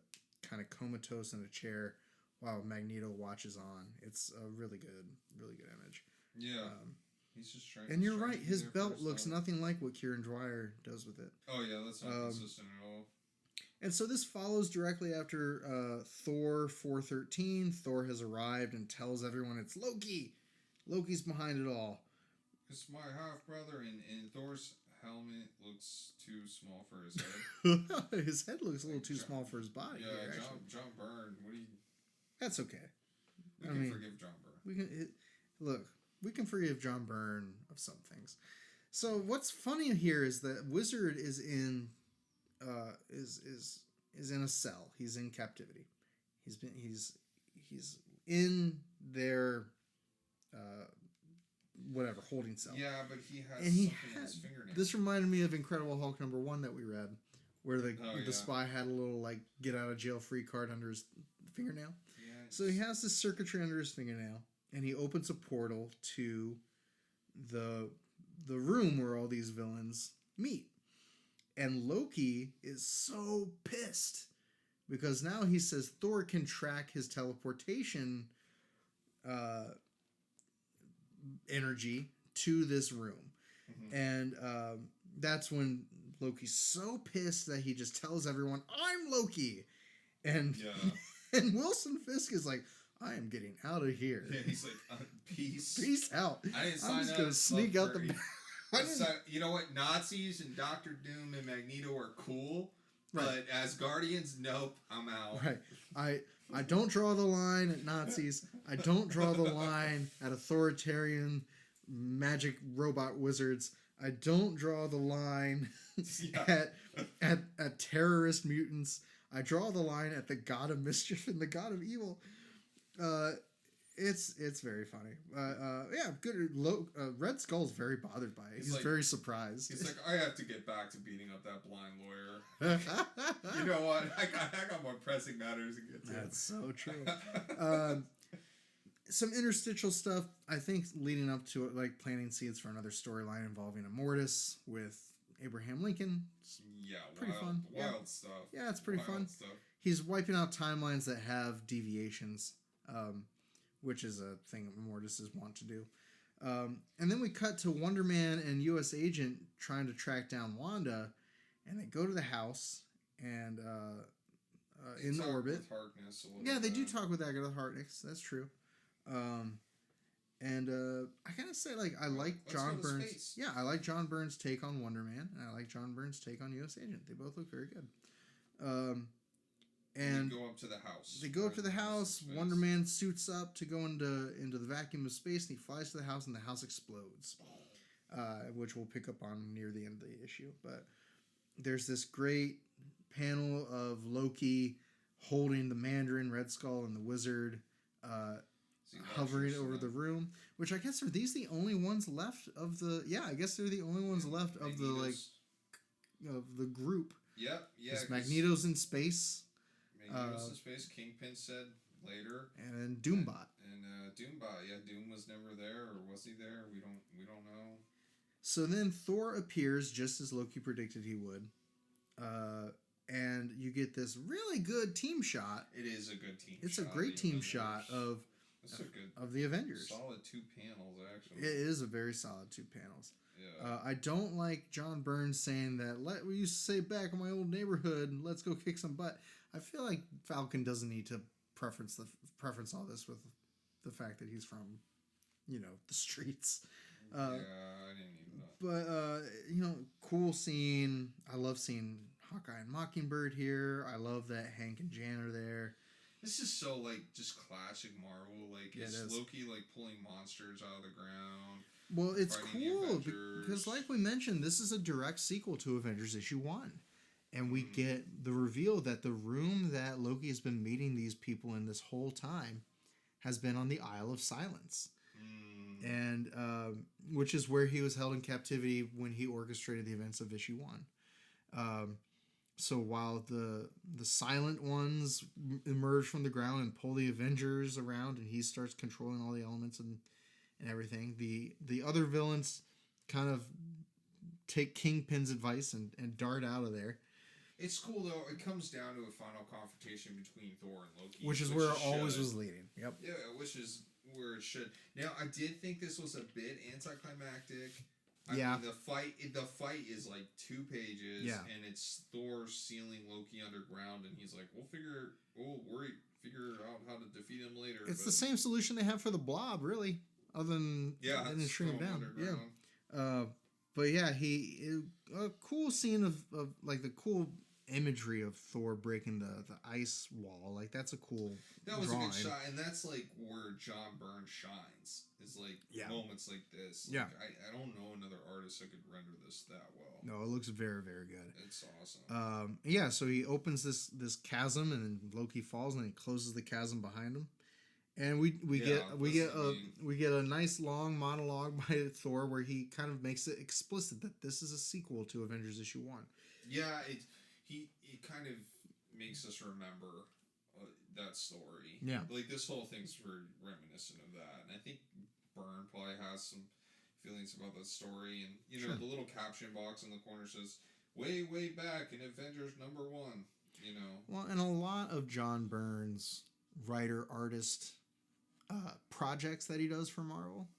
kind of comatose in a chair while Magneto watches on. It's a really good image. Yeah. He's just trying. And you're right. His belt looks nothing like what Kieran Dwyer does with it. Oh yeah, that's not consistent at all. And so this follows directly after Thor 413. Thor has arrived and tells everyone it's Loki. Loki's behind it all. It's my half brother, and Thor's helmet looks too small for his head. His head looks a little too small for his body. Yeah, John Byrne. What do you? That's okay. We can forgive John Byrne. We can forgive John Byrne of some things. So what's funny here is that Wizard is in in a cell. He's in captivity. He's in their holding cell. Yeah, but he has something in his fingernail. This reminded me of Incredible Hulk #1 that we read, where the spy had a little get out of jail free card under his fingernail. Yeah, so he has this circuitry under his fingernail, and he opens a portal to the room where all these villains meet. And Loki is so pissed because now he says Thor can track his teleportation energy to this room. Mm-hmm. And that's when Loki's so pissed that he just tells everyone, "I'm Loki." And and Wilson Fisk is like, "I am getting out of here." Yeah, he's like, peace. Peace out. I didn't sign I'm just going to sneak out the back. You know what? Nazis and Doctor Doom and Magneto are cool. Right. But as Guardians, nope, I'm out. Right. I don't draw the line at Nazis. I don't draw the line at authoritarian magic robot wizards. I don't draw the line at terrorist mutants. I draw the line at the god of mischief and the god of evil. It's very funny. Good. Red Skull's very bothered by it. He's like, very surprised. He's like, I have to get back to beating up that blind lawyer. You know what? I got more pressing matters to get to. That's so true. Some interstitial stuff, I think, leading up to it, like planting seeds for another storyline involving Immortus with Abraham Lincoln. Yeah, pretty fun. Wild stuff. Yeah, it's pretty fun. Stuff. He's wiping out timelines that have deviations, which is a thing Immortus want to do. And then we cut to Wonder Man and U.S. Agent trying to track down Wanda, and they go to the house and in orbit. Yeah, they do talk with Agatha Harkness. That's true. I gotta say, like, I like John Byrne's. Yeah, I like John Byrne's take on Wonder Man, and I like John Byrne's take on U.S. Agent. They both look very good. And they go up to the house. They go up to the house. Wonder Man suits up to go into the vacuum of space, and he flies to the house, and the house explodes, which we'll pick up on near the end of the issue. But there's this great panel of Loki holding the Mandarin, Red Skull, and the Wizard, hovering over the room. Which I guess are these the only ones left of the? Yeah, I guess they're the only ones left of the of the group. Yep. Yeah. Magneto's in space. Magneto's in space. Kingpin said later. And then Doombot. And Doombot. Yeah, Doom was never there, or was he there? We don't know. So then Thor appears just as Loki predicted he would. And you get this really good team shot. It is a good team. It's a great team shot of the Avengers. Solid 2 panels, actually. It is a very solid 2 panels. Yeah. I don't like John Byrne saying that, we used to say back in my old neighborhood, and let's go kick some butt. I feel like Falcon doesn't need to preference all this with the fact that he's from, the streets. I didn't even know. But, cool scene. I love seeing Hawkeye and Mockingbird here. I love that Hank and Jan are there. This is so, just classic Marvel. Is Loki, pulling monsters out of the ground? Well, it's cool because, like we mentioned, this is a direct sequel to Avengers issue 1. And we get the reveal that the room that Loki has been meeting these people in this whole time has been on the Isle of Silence. And which is where he was held in captivity when he orchestrated the events of issue 1. So while the silent ones emerge from the ground and pull the Avengers around, and he starts controlling all the elements and everything, the other villains kind of take Kingpin's advice and dart out of there. It's cool, though. It comes down to a final confrontation between Thor and Loki. Which is where it always was leading. Yep. Yeah, which is where it should. Now, I did think this was a bit anticlimactic. I mean, the fight is 2 pages, and it's Thor sealing Loki underground, and he's like, we'll figure out how to defeat him later. It's the same solution they have for the Blob, really, other than shrink him down. Yeah. But yeah, a cool scene of the cool imagery of Thor breaking the ice wall. That's a cool That was drawing. a good shot, and that's where John Byrne shines. Is moments like this. I don't know another artist that could render this that well. No, it looks very, very good. It's awesome. So he opens this chasm, and then Loki falls, and he closes the chasm behind him. And we get a nice long monologue by Thor where he kind of makes it explicit that this is a sequel to Avengers issue 1. Yeah, it kind of makes us remember that story. Yeah, this whole thing's very reminiscent of that, and I think Byrne probably has some feelings about that story. And the little caption box in the corner says "way back in Avengers #1." Well, and a lot of John Byrne's writer artist projects that he does for Marvel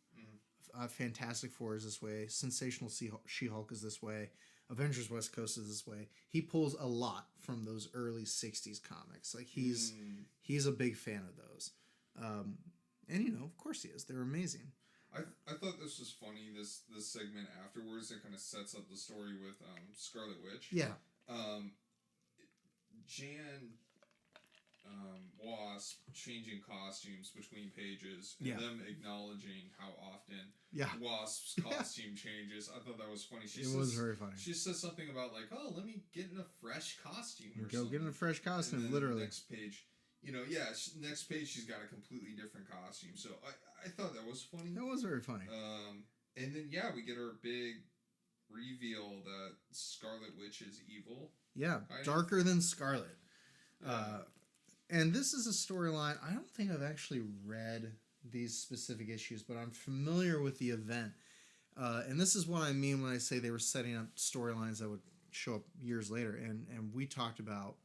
Fantastic Four is this way. Sensational She-Hulk is this way. Avengers West Coast is this way. He pulls a lot from those early 60s comics. Like he's a big fan of those. And you know, of course he is. They're amazing. I thought this was funny, this segment afterwards that kind of sets up the story with Scarlet Witch. Yeah. Jan Wasp changing costumes between pages and them acknowledging how often Wasp's costume changes. I thought that was funny. It was very funny. She says something about like, oh, let me get in a fresh costume or Go something. get in a fresh costume, literally. Next page, next page she's got a completely different costume. So I thought that was funny. That was very funny. And then we get our big reveal that Scarlet Witch is evil. Yeah, darker than Scarlet. And this is a storyline. I don't think I've actually read these specific issues, but I'm familiar with the event. And this is what I mean when I say they were setting up storylines that would show up years later. And we talked about,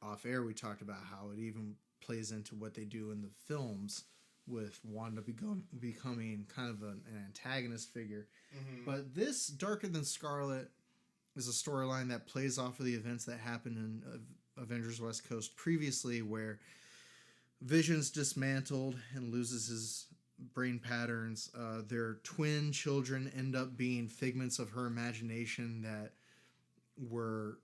off air, we talked about how it even plays into what they do in the films with Wanda becoming kind of an antagonist figure. Mm-hmm. But this Darker Than Scarlet is a storyline that plays off of the events that happened in Avengers West Coast previously, where Vision's dismantled and loses his brain patterns. Their twin children end up being figments of her imagination that were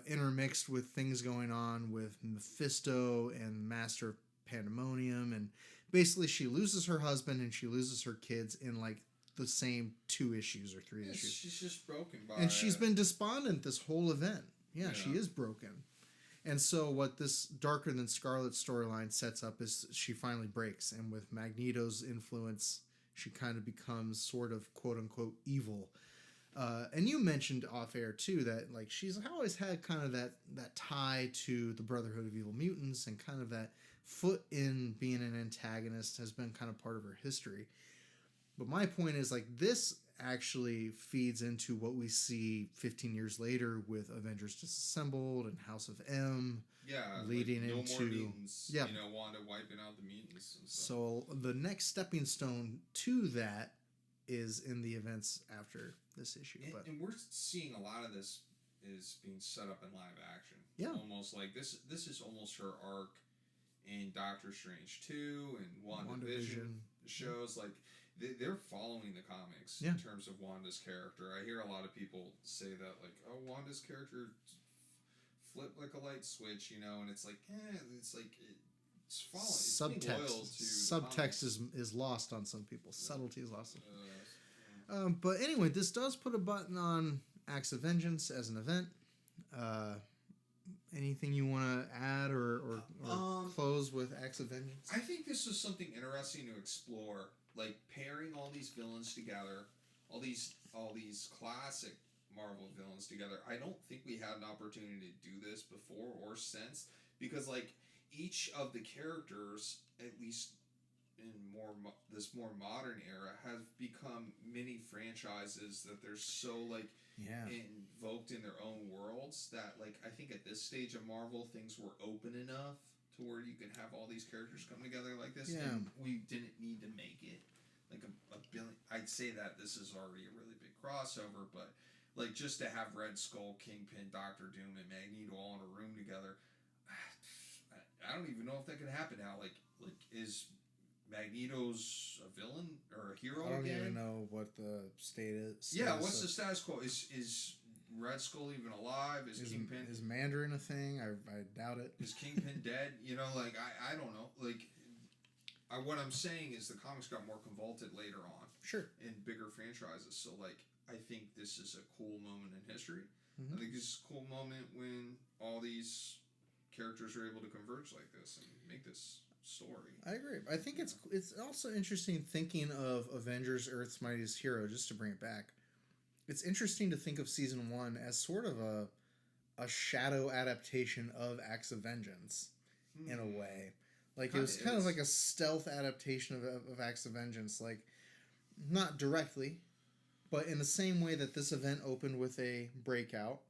intermixed with things going on with Mephisto and Master of Pandemonium. And basically she loses her husband and she loses her kids in like the same 2 issues or 3 issues. She's just broken by and she's been despondent this whole event. Yeah, she is broken. And so what this Darker Than Scarlet storyline sets up is she finally breaks. And with Magneto's influence, she kind of becomes sort of quote-unquote evil. And you mentioned off air, too, that like she's always had kind of that tie to the Brotherhood of Evil Mutants, and kind of that foot in being an antagonist has been kind of part of her history. But my point is, like, this actually feeds into what we see 15 years later with Avengers Disassembled and House of M. Yeah, leading like into more mutants. Yeah, Wanda wiping out the mutants and stuff. So the next stepping stone to that is in the events after this issue. And we're seeing a lot of this is being set up in live action. Yeah, almost like this is almost her arc in Doctor Strange 2 and WandaVision shows. Like they're following the comics in terms of Wanda's character. I hear a lot of people say that, like, oh, Wanda's character flipped like a light switch, and it's like, it's following. Subtext is lost on some people. Subtlety is lost. But anyway, this does put a button on Acts of Vengeance as an event. Anything you want to add or close with Acts of Vengeance? I think this is something interesting to explore. Like pairing all these villains together, all these classic Marvel villains together. I don't think we had an opportunity to do this before or since, because like each of the characters, at least in this more modern era, have become mini franchises that they're so like invoked in their own worlds that like I think at this stage of Marvel things were open enough to where you can have all these characters come together like this. Yeah. And we didn't need to make it like a billion. I'd say that this is already a really big crossover, but like just to have Red Skull, Kingpin, Doctor Doom, and Magneto all in a room together, I don't even know if that could happen now. Like is Magneto's a villain or a hero again? I don't even know what the status. What's the status quo? Is Red Skull even alive? Is Kingpin? Is Mandarin a thing? I doubt it. Is Kingpin dead? Like I don't know. Like what I'm saying is the comics got more convoluted later on. Sure. In bigger franchises. So like I think this is a cool moment in history. Mm-hmm. I think this is a cool moment when all these characters are able to converge like this and make this story. I agree. I think it's also interesting thinking of Avengers Earth's Mightiest Hero, just to bring it back. It's interesting to think of season 1 as sort of a shadow adaptation of Acts of Vengeance in a way. Like it was kind of like a stealth adaptation of Acts of Vengeance, like not directly, but in the same way that this event opened with a breakout,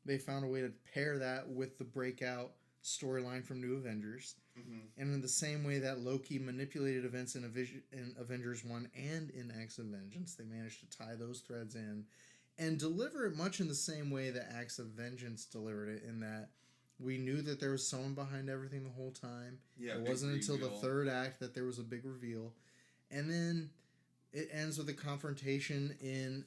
they found a way to pair that with the breakout storyline from New Avengers. Mm-hmm. And in the same way that Loki manipulated events in Avengers 1 and in Acts of Vengeance, they managed to tie those threads in and deliver it much in the same way that Acts of Vengeance delivered it, in that we knew that there was someone behind everything the whole time. Yeah, it wasn't until the third act that there was a big reveal. And then it ends with a confrontation in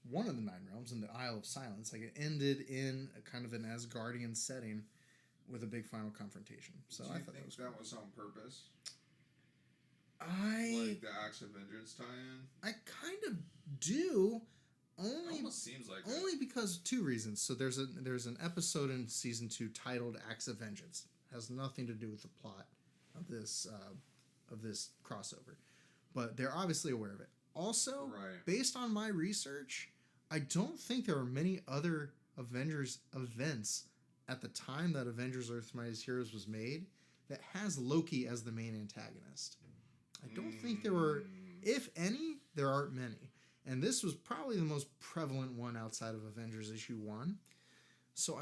one of the 9 realms, in the Isle of Silence. Like, it ended in a kind of an Asgardian setting with a big final confrontation. So I thought that was on purpose. Like the Acts of Vengeance tie-in? I kind of do. It almost seems like only because of 2 reasons. So there's an episode in season 2 titled Acts of Vengeance. It has nothing to do with the plot of this crossover, but they're obviously aware of it. Also, based on my research, I don't think there are many other Avengers events at the time that Avengers Earth's Mightiest Heroes was made that has Loki as the main antagonist. I don't think there were, if any, there aren't many. And this was probably the most prevalent one outside of Avengers issue 1. So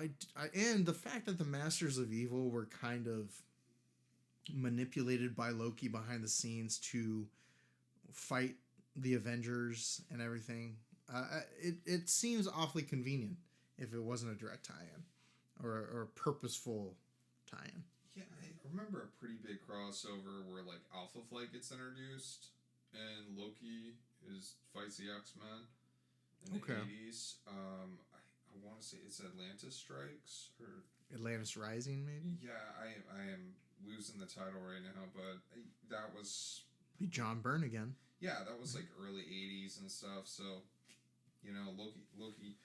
and the fact that the Masters of Evil were kind of manipulated by Loki behind the scenes to fight the Avengers and everything, it seems awfully convenient if it wasn't a direct tie-in or a purposeful tie-in. Yeah, I remember a pretty big crossover where like Alpha Flight gets introduced and Loki fights the X-Men in the 80s. I want to say it's Atlantis Strikes or Atlantis Rising, maybe. Yeah, I am losing the title right now, but that was be John Byrne again. Yeah, that was like early 80s and stuff. So, Loki.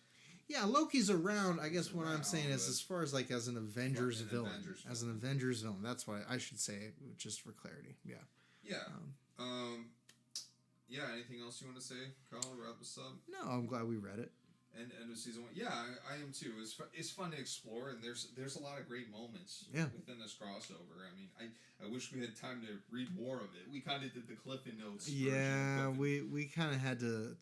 Yeah, Loki's around. I guess what I'm saying is, as far as like as an Avengers villain, an Avengers villain. That's why I should say, just for clarity. Yeah. Yeah. Yeah. Anything else you want to say, Kyle? Wrap this up. No, I'm glad we read it. And end of season 1. Yeah, I am too. It's fun to explore, and there's a lot of great moments within this crossover. I mean, I wish we had time to read more of it. We kind of did the Clifton Notes. Yeah, we kind of had to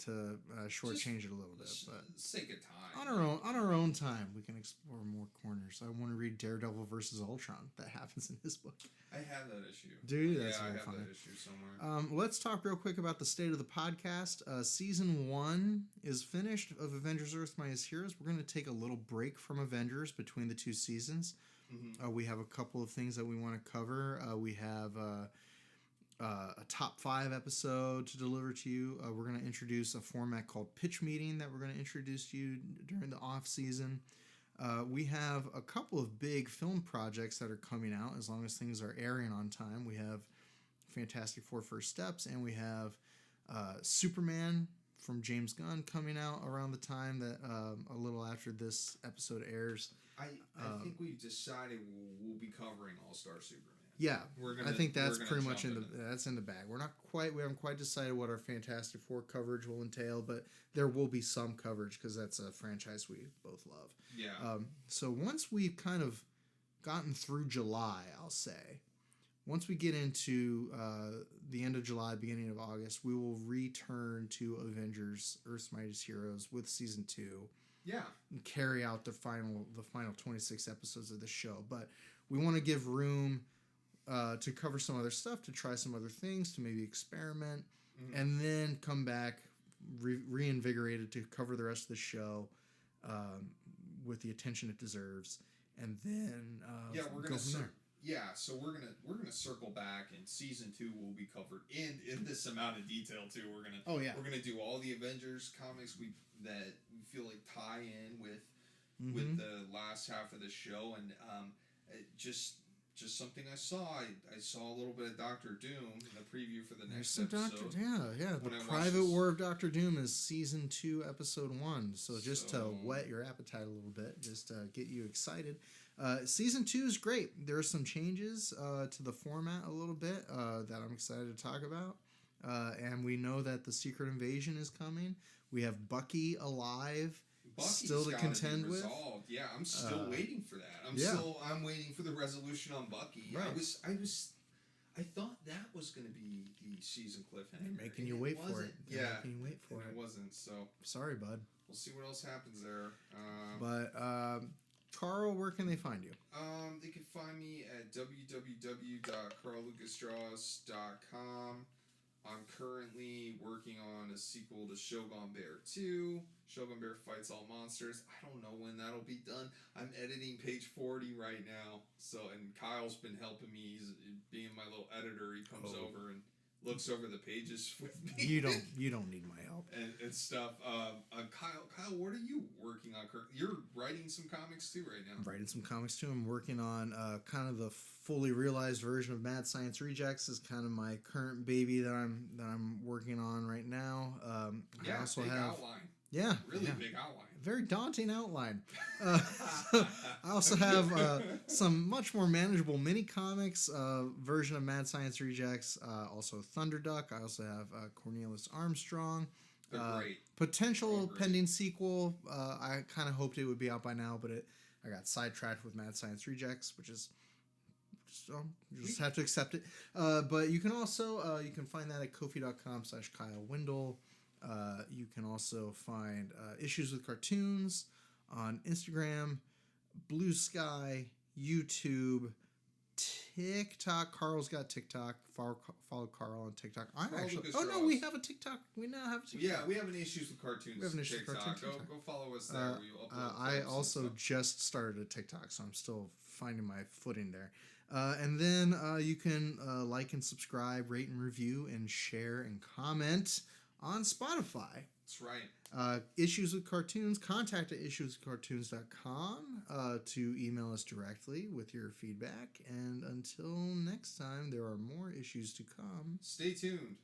shortchange it a little bit, but sake of time. On our own time, we can explore more corners. I want to read Daredevil versus Ultron. That happens in this book. I have that issue. Do you? That's I have funny. that issue somewhere. Let's talk real quick about the state of the podcast. Season 1 is finished of Avengers Earth's Mightiest Heroes. We're going to take a little break from Avengers between the 2 seasons. Mm-hmm. We have a couple of things that we want to cover. We have a top 5 episode to deliver to you. We're going to introduce a format called Pitch Meeting that we're going to introduce to you during the off season. We have a couple of big film projects that are coming out as long as things are airing on time. We have Fantastic Four First Steps, and we have Superman from James Gunn coming out around the time that a little after this episode airs. I think we've decided we'll be covering All-Star Superman. Yeah, I think that's pretty much in the bag. We haven't quite decided what our Fantastic Four coverage will entail, but there will be some coverage because that's a franchise we both love. Yeah. So once we've kind of gotten through July, I'll say, once we get into the end of July, beginning of August, we will return to Avengers Earth's Mightiest Heroes with season 2. Yeah. And carry out the final 26 episodes of the show. But we want to give room to cover some other stuff, to try some other things, to maybe experiment, and then come back reinvigorated to cover the rest of the show with the attention it deserves, and then we're gonna so we're gonna circle back, and season 2 will be covered in this amount of detail too. We're gonna do all the Avengers comics that we feel like tie in with the last half of the show, and just something I saw. I saw a little bit of Doctor Doom in the preview for the next episode. The Private War of Doctor Doom is season 2, episode 1. So just to whet your appetite a little bit, just to get you excited. Season 2 is great. There are some changes to the format a little bit that I'm excited to talk about. And we know that the Secret Invasion is coming. We have Bucky alive. Bucky's still to contend with. Yeah, I'm still waiting for that. I'm waiting for the resolution on Bucky. Right. I thought that was going to be the season cliffhanger. They're making you wait for it. Making you wait for it. It wasn't. So sorry, bud. We'll see what else happens there. But Carl, where can they find you? They can find me at www.carllucasdraws.bsky.social. I'm currently working on a sequel to Shogun Bear 2. Shogun Bear Fights All Monsters. I don't know when that'll be done. I'm editing page 40 right now. And Kyle's been helping me. He's being my little editor. He comes over and looks over the pages with me. You don't need my help. And stuff. Kyle, what are you working on? You're writing some comics too right now. I'm writing some comics too. I'm working on kind of the fully realized version of Mad Science Rejects is kind of my current baby that I'm working on right now. I also big have outline. Yeah, really big outline. Very daunting outline. I also have some much more manageable mini comics version of Mad Science Rejects. Also Thunderduck. I also have Cornelius Armstrong. They're great. Potential pending sequel. I kind of hoped it would be out by now, but I got sidetracked with Mad Science Rejects, which is you just have to accept it. But you can also you can find that at kofi.com/kylewindle. You can also find Issues with Cartoons on Instagram, Bluesky, YouTube, TikTok. Carl's got TikTok. Follow Carl on TikTok. We have a TikTok. We now have a TikTok. Yeah, we have an Issues with Cartoons. We have an Issues with TikTok. Cartoons. Go follow us there. I also just started a TikTok, so I'm still finding my footing there. And then you can like and subscribe, rate and review, and share and comment on Spotify. That's right. Issues with Cartoons. Contact at IssuesWithCartoons.com to email us directly with your feedback. And until next time, there are more issues to come. Stay tuned.